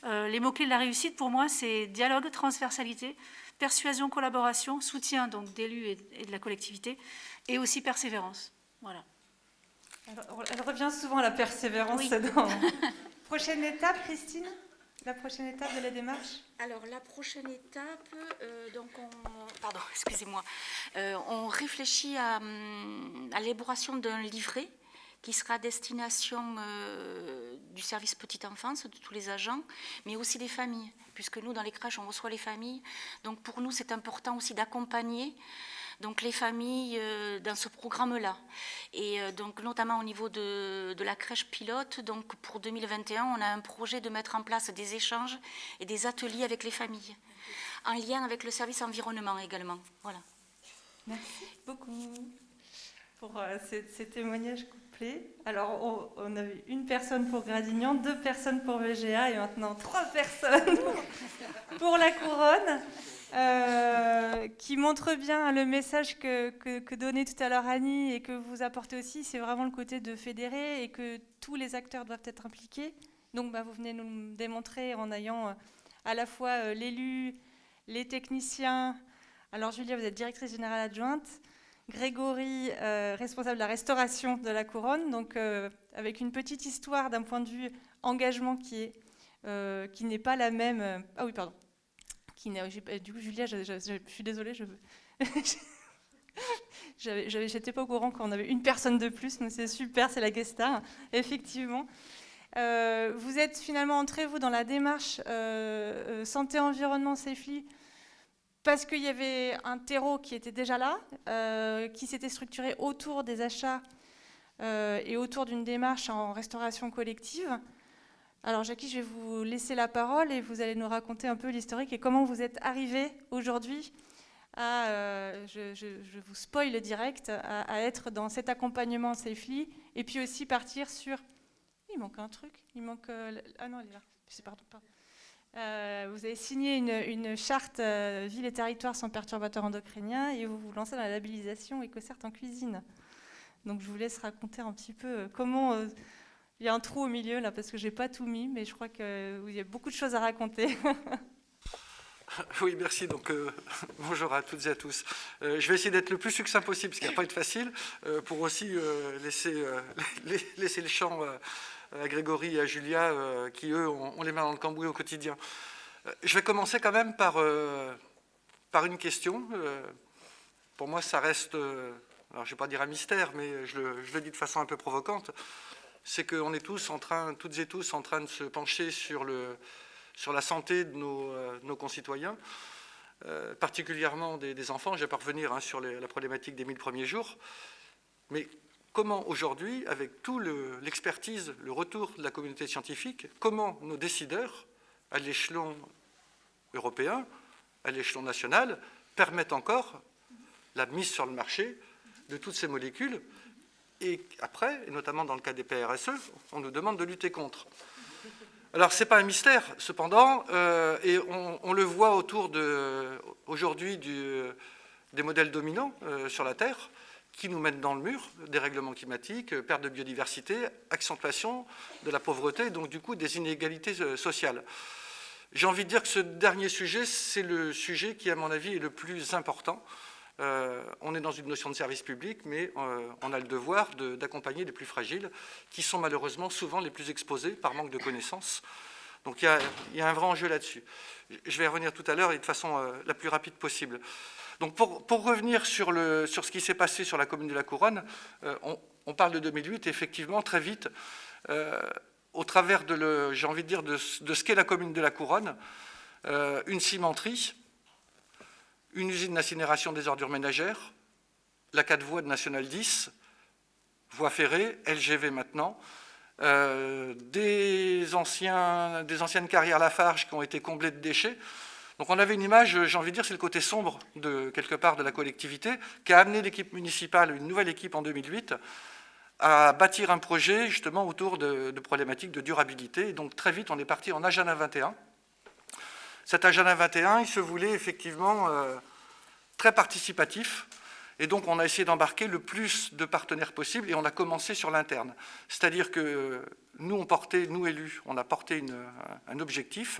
Les mots-clés de la réussite, pour moi, c'est dialogue, transversalité, persuasion, collaboration, soutien donc d'élus et de la collectivité, et aussi persévérance. Voilà. Alors, elle revient souvent à la persévérance. Oui. Prochaine étape, Christine? La prochaine étape de la démarche? Alors, la prochaine étape, pardon, excusez-moi, on réfléchit à l'élaboration d'un livret qui sera à destination du service petite enfance, de tous les agents, mais aussi des familles, puisque nous, dans les crèches, on reçoit les familles. Donc, pour nous, c'est important aussi d'accompagner donc, les familles dans ce programme-là. Et donc, notamment au niveau de la crèche pilote, donc, pour 2021, on a un projet de mettre en place des échanges et des ateliers avec les familles, en lien avec le service environnement également. Voilà. Merci beaucoup. pour ces témoignages complets. Alors, on avait une personne pour Gradignan, 2 personnes pour VGA et maintenant 3 personnes pour la Couronne, qui montre bien le message que donnait tout à l'heure Annie et que vous apportez aussi. C'est vraiment le côté de fédérer et que tous les acteurs doivent être impliqués. Donc, vous venez nous le démontrer en ayant à la fois l'élu, les techniciens. Alors, Julia, vous êtes directrice générale adjointe. Grégory, responsable de la restauration de la Couronne, donc avec une petite histoire d'un point de vue engagement qui n'est pas la même. Ah oui, pardon. Du coup, Julia, je suis désolée, j'étais pas au courant qu'on avait une personne de plus, mais c'est super, c'est la guest star, effectivement. Vous êtes finalement entrés, vous, dans la démarche santé-environnement Safely, parce qu'il y avait un terreau qui était déjà là, qui s'était structuré autour des achats et autour d'une démarche en restauration collective. Alors Jackie, je vais vous laisser la parole et vous allez nous raconter un peu l'historique et comment vous êtes arrivé aujourd'hui à, je vous spoil direct, à être dans cet accompagnement Safely et puis aussi partir sur... Il manque un truc, il manque... Ah non, elle est là. Pardon. Vous avez signé une charte ville et territoire sans perturbateurs endocriniens et vous vous lancez dans la labellisation EcoCert en cuisine. Donc je vous laisse raconter un petit peu comment... il y a un trou au milieu là parce que j'ai pas tout mis, mais je crois qu'il y a beaucoup de choses à raconter. Oui, merci. Donc, bonjour à toutes et à tous. Je vais essayer d'être le plus succinct possible, ce qui va pas être facile, pour aussi laisser le champ à Grégory et à Julia, qui, eux, ont les mains dans le cambouis au quotidien. Je vais commencer quand même par une question. Pour moi, ça reste, alors je ne vais pas dire un mystère, mais je le dis de façon un peu provocante, c'est qu'on est toutes et tous en train de se pencher sur la santé de nos concitoyens, particulièrement des enfants. Je vais pas revenir sur la problématique des 1000 premiers jours, mais comment aujourd'hui, avec tout l'expertise, le retour de la communauté scientifique, comment nos décideurs, à l'échelon européen, à l'échelon national, permettent encore la mise sur le marché de toutes ces molécules. Et après, et notamment dans le cas des PRSE, on nous demande de lutter contre. Alors, ce n'est pas un mystère, cependant, et on le voit autour aujourd'hui des modèles dominants sur la Terre, qui nous mènent dans le mur, dérèglement climatique, perte de biodiversité, accentuation de la pauvreté, donc du coup des inégalités sociales. J'ai envie de dire que ce dernier sujet, c'est le sujet qui, à mon avis, est le plus important. On est dans une notion de service public, mais on a le devoir d'accompagner les plus fragiles, qui sont malheureusement souvent les plus exposés par manque de connaissances. Donc il y a un vrai enjeu là-dessus. Je vais y revenir tout à l'heure et de façon la plus rapide possible. Donc pour revenir sur ce qui s'est passé sur la commune de la Couronne, on parle de 2008, et effectivement, très vite, au travers j'ai envie de dire, de ce qu'est la commune de la Couronne, une cimenterie, une usine d'incinération des ordures ménagères, la 4 voies de National 10, voie ferrée, LGV maintenant, des anciennes carrières Lafarge qui ont été comblées de déchets. Donc on avait une image, j'ai envie de dire, c'est le côté sombre quelque part de la collectivité, qui a amené l'équipe municipale, une nouvelle équipe en 2008, à bâtir un projet justement autour de problématiques de durabilité. Et donc très vite, on est parti en Agenda 21. Cet Agenda 21, il se voulait effectivement très participatif. Et donc on a essayé d'embarquer le plus de partenaires possible et on a commencé sur l'interne. C'est-à-dire que nous élus, on a porté un objectif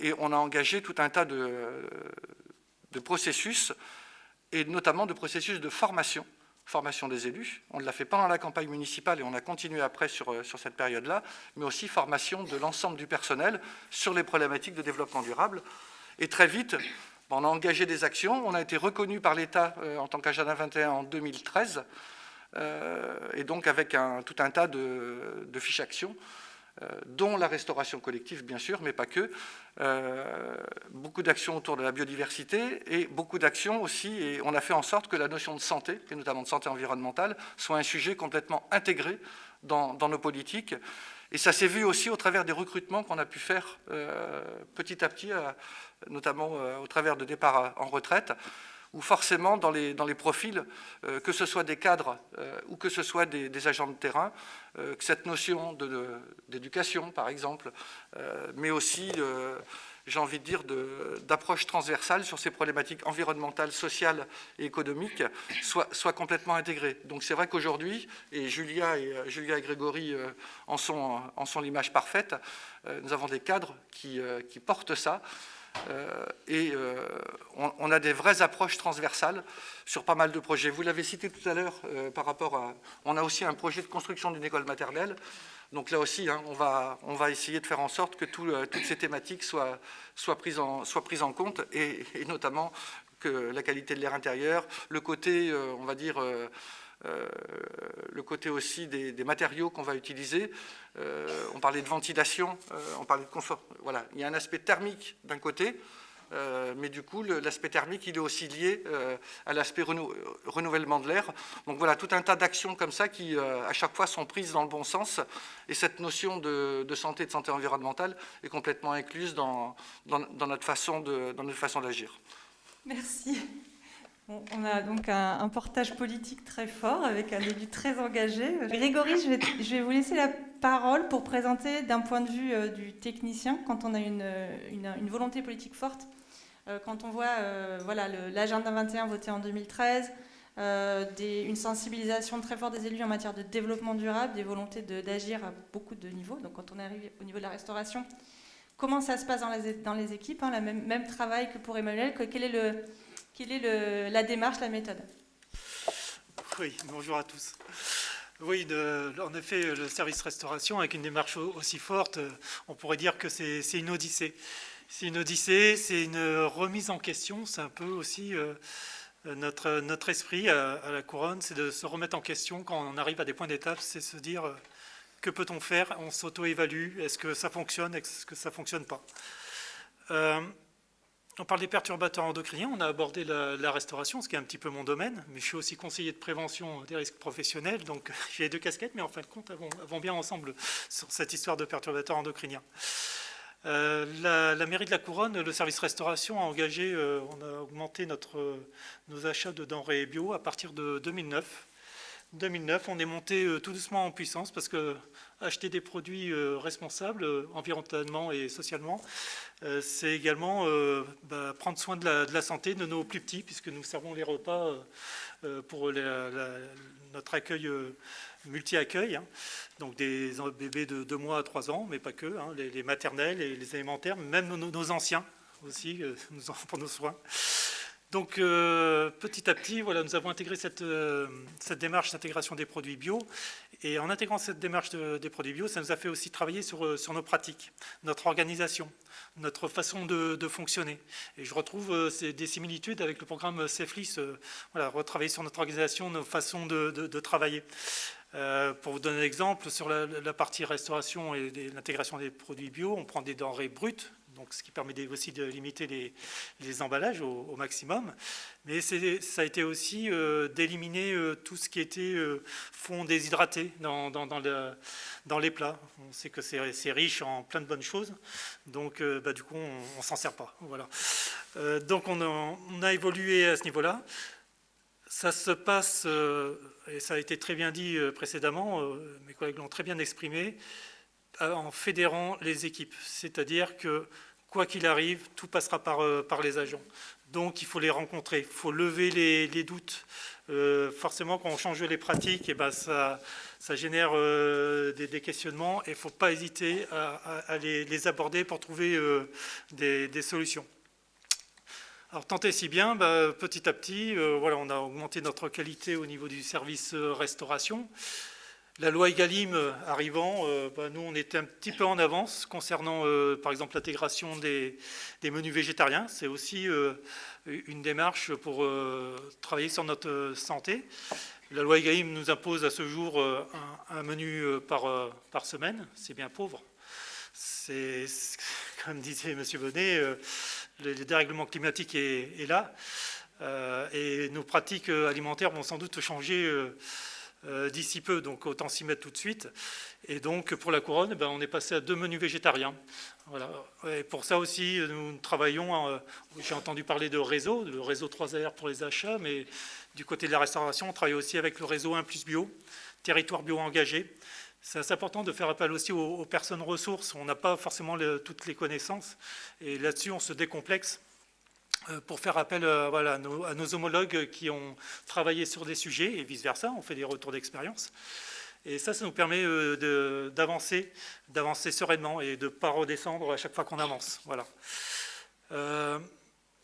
et on a engagé tout un tas de processus et notamment de processus de formation des élus. On ne l'a fait pas dans la campagne municipale et on a continué après sur cette période-là, mais aussi formation de l'ensemble du personnel sur les problématiques de développement durable. Et très vite, on a engagé des actions, on a été reconnu par l'État en tant qu'Agenda 21 en 2013, et donc avec tout un tas de fiches actions, dont la restauration collective, bien sûr, mais pas que. Beaucoup d'actions autour de la biodiversité et beaucoup d'actions aussi, et on a fait en sorte que la notion de santé, et notamment de santé environnementale, soit un sujet complètement intégré dans nos politiques. Et ça s'est vu aussi au travers des recrutements qu'on a pu faire petit à petit, notamment au travers de départs en retraite, où forcément dans les profils, que ce soit des cadres ou que ce soit des agents de terrain, que cette notion d'éducation par exemple, mais aussi j'ai envie de dire d'approche transversale sur ces problématiques environnementales, sociales et économiques soit complètement intégrée. Donc c'est vrai qu'aujourd'hui, et Julia et Grégory en sont l'image parfaite, nous avons des cadres qui portent ça. On a des vraies approches transversales sur pas mal de projets. Vous l'avez cité tout à l'heure par rapport à... On a aussi un projet de construction d'une école maternelle. Donc là aussi, hein, on va essayer de faire en sorte que toutes ces thématiques soient prises en compte, et notamment que la qualité de l'air intérieur, le côté, on va dire... le côté aussi des matériaux qu'on va utiliser. On parlait de ventilation, on parlait de confort. Voilà, il y a un aspect thermique d'un côté, mais du coup, l'aspect thermique, il est aussi lié à l'aspect renouvellement de l'air. Donc voilà, tout un tas d'actions comme ça qui, à chaque fois, sont prises dans le bon sens. Et cette notion de santé et de santé environnementale est complètement incluse dans notre façon d'agir. Merci. Bon, on a donc un portage politique très fort avec un élu très engagé. Grégory, je vais vous laisser la parole pour présenter d'un point de vue du technicien, quand on a une volonté politique forte, quand on voit l'agenda 21 voté en 2013, une sensibilisation très forte des élus en matière de développement durable, des volontés d'agir à beaucoup de niveaux. Donc quand on arrive au niveau de la restauration, comment ça se passe dans les équipes, hein, même travail que pour Emmanuel, quelle est la démarche, la méthode? Oui, bonjour à tous. Oui, en effet, le service restauration, avec une démarche aussi forte, on pourrait dire que c'est une odyssée. C'est une odyssée, c'est une remise en question, c'est un peu aussi notre esprit à la Couronne, c'est de se remettre en question quand on arrive à des points d'étape, c'est se dire que peut-on faire, on s'auto-évalue, est-ce que ça fonctionne, est-ce que ça ne fonctionne pas. On parle des perturbateurs endocriniens, on a abordé la restauration, ce qui est un petit peu mon domaine, mais je suis aussi conseiller de prévention des risques professionnels, donc j'ai les deux casquettes, mais en fin de compte, avons bien ensemble sur cette histoire de perturbateurs endocriniens. La mairie de la Couronne, le service restauration a engagé, on a augmenté nos achats de denrées bio à partir de 2009. 2009, on est monté tout doucement en puissance parce que acheter des produits responsables environnementalement et socialement, c'est également prendre soin de la santé de nos plus petits, puisque nous servons les repas pour notre accueil multi-accueil, hein. Donc des bébés de 2 mois à 3 ans, mais pas que, hein, les maternelles et les alimentaires, même nos anciens aussi, nous en pour nos soins. Donc petit à petit, voilà, nous avons intégré cette démarche d'intégration des produits bio. Et en intégrant cette démarche des produits bio, ça nous a fait aussi travailler sur nos pratiques, notre organisation, notre façon de fonctionner. Et je retrouve des similitudes avec le programme CEFLIS, voilà, retravailler sur notre organisation, nos façons de travailler. Pour vous donner un exemple, sur la partie restauration et l'intégration des produits bio, on prend des denrées brutes, donc ce qui permet aussi de limiter les emballages au maximum. Mais ça a été aussi d'éliminer tout ce qui était fond déshydraté dans les plats. On sait que c'est riche en plein de bonnes choses, donc du coup on ne s'en sert pas. Voilà. Donc on a évolué à ce niveau-là. Ça se passe, et ça a été très bien dit précédemment, mes collègues l'ont très bien exprimé, en fédérant les équipes. C'est-à-dire que, quoi qu'il arrive, tout passera par les agents. Donc il faut les rencontrer, il faut lever les doutes. Forcément, quand on change les pratiques, ça génère des questionnements, et il ne faut pas hésiter à les aborder pour trouver des solutions. Alors tant et si bien, petit à petit, voilà, on a augmenté notre qualité au niveau du service restauration. La loi Egalim arrivant, nous on était un petit peu en avance concernant par exemple l'intégration des menus végétariens. C'est aussi une démarche pour travailler sur notre santé. La loi Egalim nous impose à ce jour un menu par semaine, c'est bien pauvre. C'est, comme disait M. Bonnet, le dérèglement climatique est là, et nos pratiques alimentaires vont sans doute changer d'ici peu, donc autant s'y mettre tout de suite. Et donc pour la couronne, on est passé à 2 menus végétariens. Voilà. Et pour ça aussi, nous travaillons, j'ai entendu parler de réseau, le réseau 3AR pour les achats, mais du côté de la restauration, on travaille aussi avec le réseau 1+ Bio, territoire bio engagé. C'est important de faire appel aussi aux personnes ressources. On n'a pas forcément toutes les connaissances. Et là-dessus, on se décomplexe pour faire appel voilà, à nos homologues qui ont travaillé sur des sujets et vice-versa. On fait des retours d'expérience. Et ça nous permet d'avancer sereinement et de ne pas redescendre à chaque fois qu'on avance. Voilà.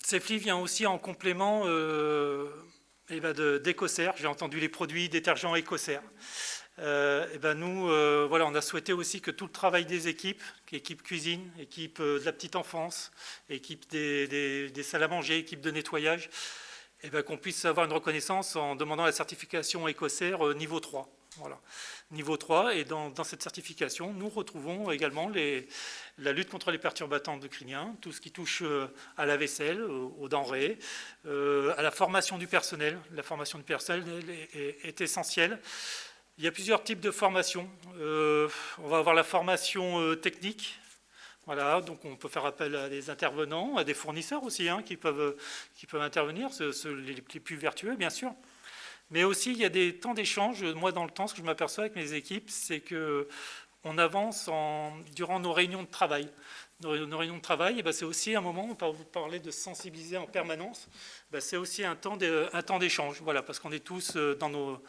Cefli vient aussi en complément d'Ecocer. J'ai entendu les produits détergents Ecocer. Nous, voilà, on a souhaité aussi que tout le travail des équipes cuisine, équipe de la petite enfance, équipe des salles à manger, équipe de nettoyage, qu'on puisse avoir une reconnaissance en demandant la certification Ecocer niveau 3. Voilà. Niveau 3, et dans cette certification, nous retrouvons également la lutte contre les perturbateurs endocriniens, tout ce qui touche à la vaisselle, aux denrées, à la formation du personnel. La formation du personnel est essentielle. Il y a plusieurs types de formations. On va avoir la formation technique. Voilà, donc on peut faire appel à des intervenants, à des fournisseurs aussi qui peuvent intervenir, ceux les plus vertueux, bien sûr. Mais aussi, il y a des temps d'échange. Moi, dans le temps, ce que je m'aperçois avec mes équipes, c'est qu'on avance durant nos réunions de travail. Nos réunions de travail, c'est aussi un moment où vous parlez de sensibiliser en permanence. C'est aussi un temps d'échange, voilà, parce qu'on est tous dans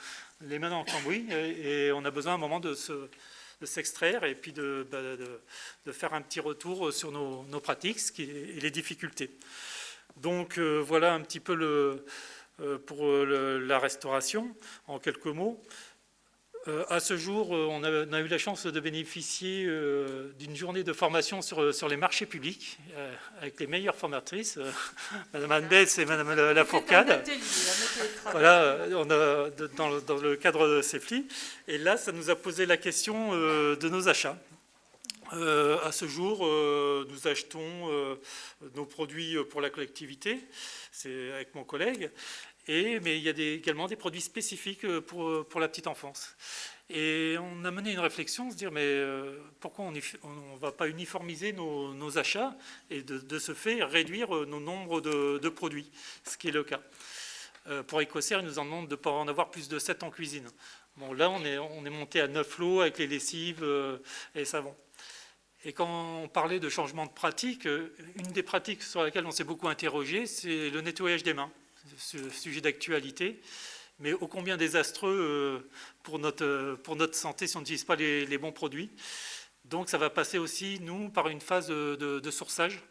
les mains dans le cambouis et on a besoin à un moment de s'extraire et puis de faire un petit retour sur nos pratiques et les difficultés. Donc voilà un petit peu pour la restauration, en quelques mots. À ce jour, on a eu la chance de bénéficier d'une journée de formation sur les marchés publics avec les meilleures formatrices, Mme Anne Betz et Mme Lafourcade. Voilà, dans le cadre de Cefli. Et là, ça nous a posé la question de nos achats. À ce jour, nous achetons nos produits pour la collectivité, c'est avec mon collègue, mais il y a également des produits spécifiques pour la petite enfance. Et on a mené une réflexion, se dire mais pourquoi on ne va pas uniformiser nos achats et de ce fait réduire nos nombres de produits, ce qui est le cas. Pour Ecocer, ils nous en demandent de ne pas en avoir plus de 7 en cuisine. Bon, là, on est monté à 9 lots avec les lessives et les savons. Et quand on parlait de changement de pratique, une des pratiques sur laquelle on s'est beaucoup interrogé, c'est le nettoyage des mains, ce sujet d'actualité, mais ô combien désastreux pour notre santé si on n'utilise pas les bons produits. Donc ça va passer aussi, nous, par une phase de sourçage.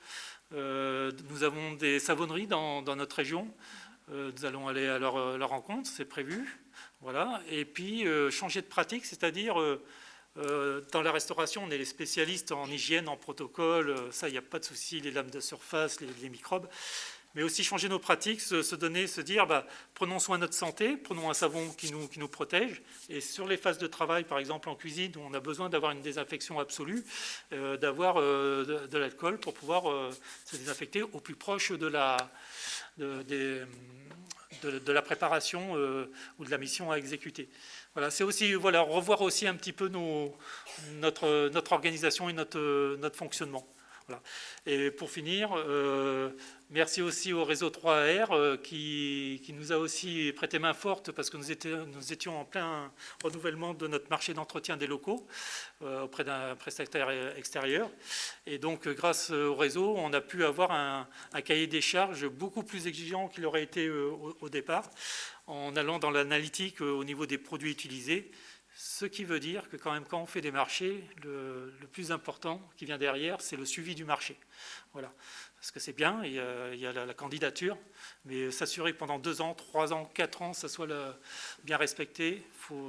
Nous avons des savonneries dans notre région. Nous allons aller à leur rencontre, c'est prévu. Voilà. Et puis changer de pratique, c'est-à-dire... dans la restauration, on est les spécialistes en hygiène, en protocole, ça, il n'y a pas de souci, les lames de surface, les microbes. Mais aussi changer nos pratiques, se dire, prenons soin de notre santé, prenons un savon qui nous protège. Et sur les phases de travail, par exemple en cuisine, où on a besoin d'avoir une désinfection absolue, d'avoir de l'alcool pour pouvoir se désinfecter au plus proche de la préparation ou de la mission à exécuter. Voilà, c'est aussi revoir aussi un petit peu notre organisation et notre fonctionnement. Voilà. Et pour finir, merci aussi au réseau 3AR qui nous a aussi prêté main forte parce que nous étions en plein renouvellement de notre marché d'entretien des locaux auprès d'un prestataire extérieur. Et donc, grâce au réseau, on a pu avoir un cahier des charges beaucoup plus exigeant qu'il aurait été au départ, en allant dans l'analytique au niveau des produits utilisés. Ce qui veut dire que quand on fait des marchés, le plus important qui vient derrière, c'est le suivi du marché. Voilà. Parce que c'est bien, il y a la candidature, mais s'assurer que pendant 2 ans, 3 ans, 4 ans, ça soit bien respecté,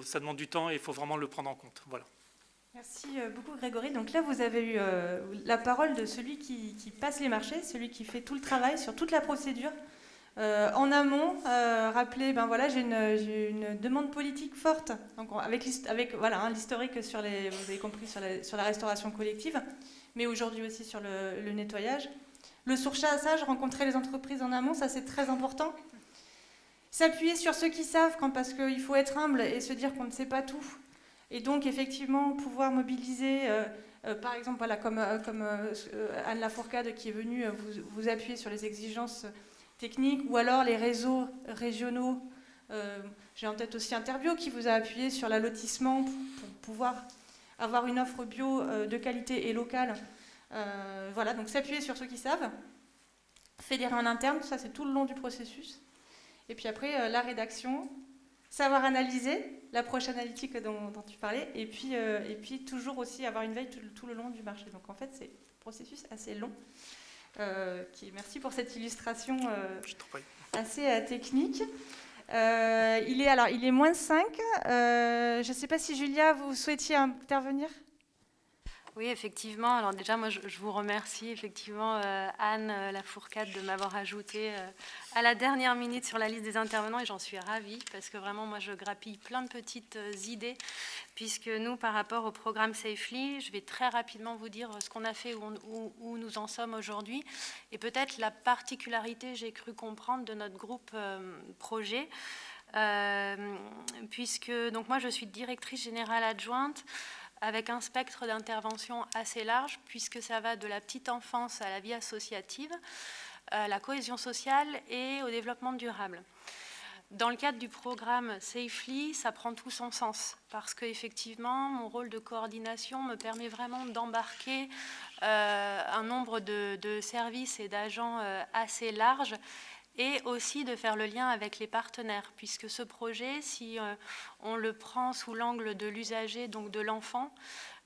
ça demande du temps et il faut vraiment le prendre en compte. Voilà. Merci beaucoup Grégory. Donc là, vous avez eu la parole de celui qui passe les marchés, celui qui fait tout le travail sur toute la procédure. En amont, rappelez, j'ai une demande politique forte, donc avec l'historique vous avez compris sur la restauration collective, mais aujourd'hui aussi sur le nettoyage. Le surchassage, rencontrer les entreprises en amont, ça c'est très important. S'appuyer sur ceux qui savent, parce qu'il faut être humble et se dire qu'on ne sait pas tout. Et donc, effectivement, pouvoir mobiliser, par exemple, voilà, comme Anne Lafourcade qui est venue vous appuyer sur les exigences techniques, ou alors les réseaux régionaux. J'ai en tête aussi Interbio qui vous a appuyé sur l'allotissement pour pouvoir avoir une offre bio de qualité et locale. Voilà, donc s'appuyer sur ceux qui savent, fédérer en interne, ça c'est tout le long du processus. Et puis après, la rédaction, savoir analyser, l'approche analytique dont tu parlais, et puis toujours aussi avoir une veille tout le long du marché. Donc en fait, c'est un processus assez long. Merci pour cette illustration assez technique. Il est moins 5. Je ne sais pas si Julia, vous souhaitiez intervenir ? Oui, effectivement. Alors déjà, moi, je vous remercie effectivement, Anne Lafourcade, de m'avoir ajouté à la dernière minute sur la liste des intervenants, et j'en suis ravie parce que vraiment, moi, je grappille plein de petites idées, puisque nous, par rapport au programme Safely, je vais très rapidement vous dire ce qu'on a fait, où nous en sommes aujourd'hui, et peut-être la particularité, j'ai cru comprendre, de notre groupe projet. Puisque donc moi, je suis directrice générale adjointe, avec un spectre d'intervention assez large, puisque ça va de la petite enfance à la vie associative, à la cohésion sociale et au développement durable. Dans le cadre du programme Safely, ça prend tout son sens, parce qu'effectivement, mon rôle de coordination me permet vraiment d'embarquer un nombre de services et d'agents assez large, et aussi de faire le lien avec les partenaires, puisque ce projet, si on le prend sous l'angle de l'usager, donc de l'enfant,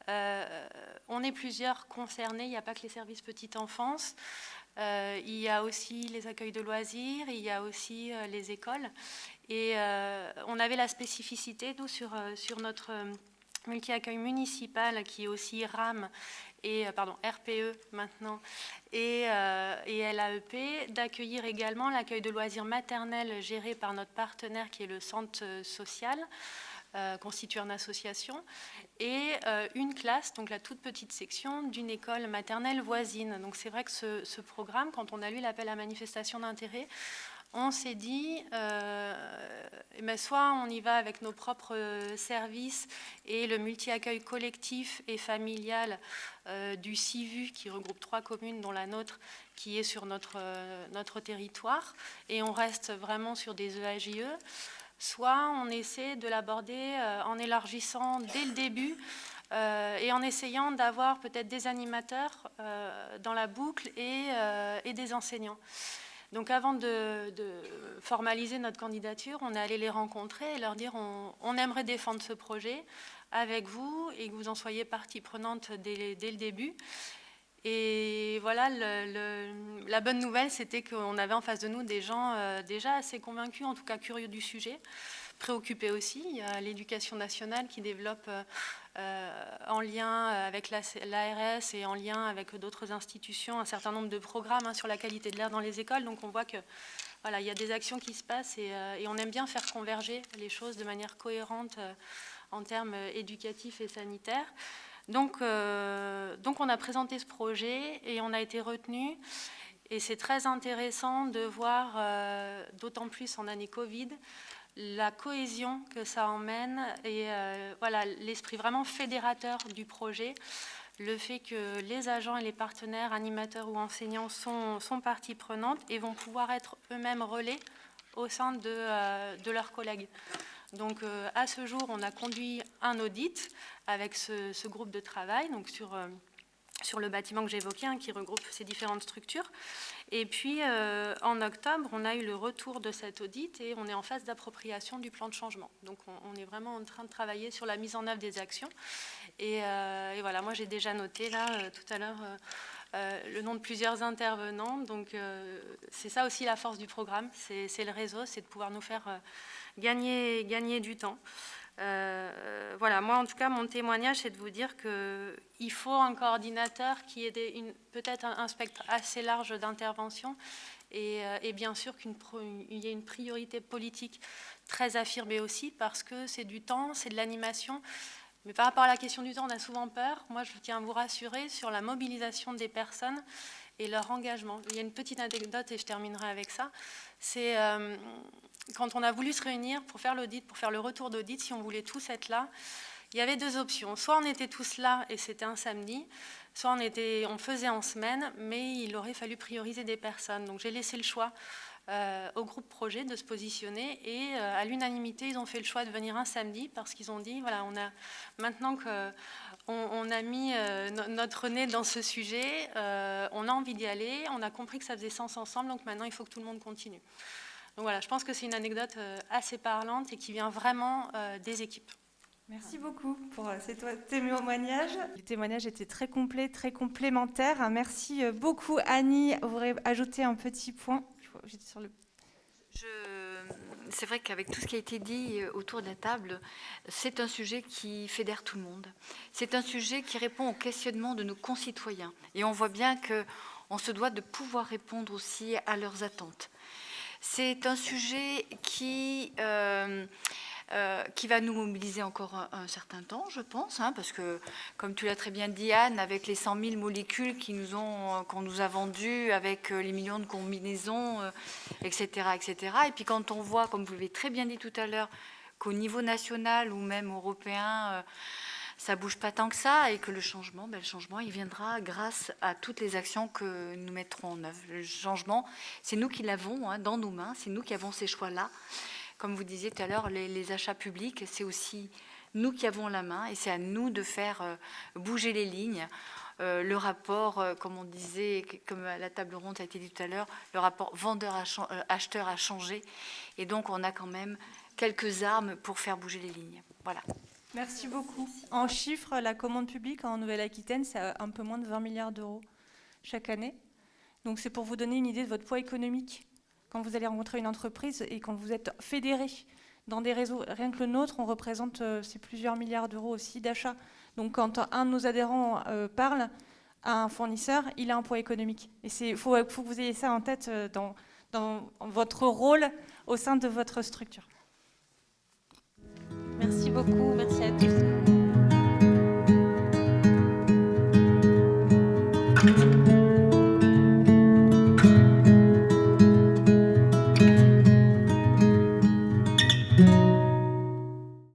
on est plusieurs concernés. Il n'y a pas que les services petite enfance, il y a aussi les accueils de loisirs, il y a aussi les écoles. Et on avait la spécificité, nous, sur notre multi-accueil municipal, qui est aussi RAM, RPE maintenant, et LAEP, d'accueillir également l'accueil de loisirs maternels géré par notre partenaire qui est le centre social, constitué en association, et une classe, donc la toute petite section d'une école maternelle voisine. Donc c'est vrai que ce programme, quand on a lu l'appel à manifestation d'intérêt, on s'est dit, soit on y va avec nos propres services et le multi-accueil collectif et familial du CIVU, qui regroupe 3 communes, dont la nôtre, qui est sur notre territoire, et on reste vraiment sur des EAJE, soit on essaie de l'aborder en élargissant dès le début et en essayant d'avoir peut-être des animateurs dans la boucle et des enseignants. Donc avant de formaliser notre candidature, on est allé les rencontrer et leur dire on aimerait défendre ce projet avec vous et que vous en soyez partie prenante dès le début. Et voilà, la bonne nouvelle, c'était qu'on avait en face de nous des gens déjà assez convaincus, en tout cas curieux du sujet, préoccupés aussi. Il y a l'Éducation nationale qui développe en lien avec l'ARS et en lien avec d'autres institutions un certain nombre de programmes sur la qualité de l'air dans les écoles. Donc on voit que voilà, il y a des actions qui se passent et on aime bien faire converger les choses de manière cohérente en termes éducatifs et sanitaires. Donc on a présenté ce projet et on a été retenu. Et c'est très intéressant de voir, d'autant plus en année Covid, la cohésion que ça emmène et voilà, l'esprit vraiment fédérateur du projet, le fait que les agents et les partenaires, animateurs ou enseignants sont partie prenante et vont pouvoir être eux-mêmes relais au sein de leurs collègues. Donc à ce jour, on a conduit un audit avec ce groupe de travail, donc sur le bâtiment que j'évoquais, qui regroupe ces différentes structures. Et puis, en octobre, on a eu le retour de cet audit et on est en phase d'appropriation du plan de changement. Donc, on est vraiment en train de travailler sur la mise en œuvre des actions. Et voilà, moi, j'ai déjà noté, là, tout à l'heure, le nom de plusieurs intervenants. Donc, c'est ça aussi la force du programme. C'est le réseau, c'est de pouvoir nous faire gagner du temps. Voilà, moi en tout cas mon témoignage c'est de vous dire qu'il faut un coordinateur qui ait peut-être un spectre assez large d'intervention et bien sûr qu'il y ait une priorité politique très affirmée aussi parce que c'est du temps, c'est de l'animation, Mais par rapport à la question du temps, on a souvent peur. Moi, je tiens à vous rassurer sur la mobilisation des personnes et leur engagement. Il y a une petite anecdote et je terminerai avec ça. C'est quand on a voulu se réunir pour faire l'audit, pour faire le retour d'audit, si on voulait tous être là, il y avait 2 options. Soit on était tous là et c'était un samedi, soit on faisait en semaine, mais il aurait fallu prioriser des personnes. Donc j'ai laissé le choix au groupe projet de se positionner et à l'unanimité, ils ont fait le choix de venir un samedi parce qu'ils ont dit, voilà, maintenant qu'on a mis notre nez dans ce sujet, on a envie d'y aller, on a compris que ça faisait sens ensemble, donc maintenant il faut que tout le monde continue. Donc voilà, je pense que c'est une anecdote assez parlante et qui vient vraiment des équipes. Merci beaucoup pour ces témoignages. Les témoignages étaient très complets, très complémentaires. Merci beaucoup, Annie. Vous voudrez ajouter un petit point? J'étais sur le... C'est vrai qu'avec tout ce qui a été dit autour de la table, c'est un sujet qui fédère tout le monde. C'est un sujet qui répond aux questionnements de nos concitoyens. Et on voit bien qu'on se doit de pouvoir répondre aussi à leurs attentes. C'est un sujet qui va nous mobiliser encore un certain temps, je pense, hein, parce que, comme tu l'as très bien dit, Anne, avec les 100 000 molécules qu'on nous a vendues, avec les millions de combinaisons, etc., etc. Et puis quand on voit, comme vous l'avez très bien dit tout à l'heure, qu'au niveau national ou même européen, ça ne bouge pas tant que ça, et que le changement, il viendra grâce à toutes les actions que nous mettrons en œuvre. Le changement, c'est nous qui l'avons dans nos mains, c'est nous qui avons ces choix-là. Comme vous disiez tout à l'heure, les achats publics, c'est aussi nous qui avons la main et c'est à nous de faire bouger les lignes. Le rapport, comme on disait, comme à la table ronde a été dit tout à l'heure, le rapport vendeur-acheteur a changé. Et donc, on a quand même quelques armes pour faire bouger les lignes. Voilà. Merci beaucoup. En chiffres, la commande publique en Nouvelle-Aquitaine, c'est un peu moins de 20 milliards d'euros chaque année. Donc, c'est pour vous donner une idée de votre poids économique. Quand vous allez rencontrer une entreprise et quand vous êtes fédéré dans des réseaux, rien que le nôtre, on représente c'est plusieurs milliards d'euros aussi d'achats. Donc quand un de nos adhérents parle à un fournisseur, il a un poids économique. Et il faut que vous ayez ça en tête dans votre rôle au sein de votre structure. Merci beaucoup, merci à tous.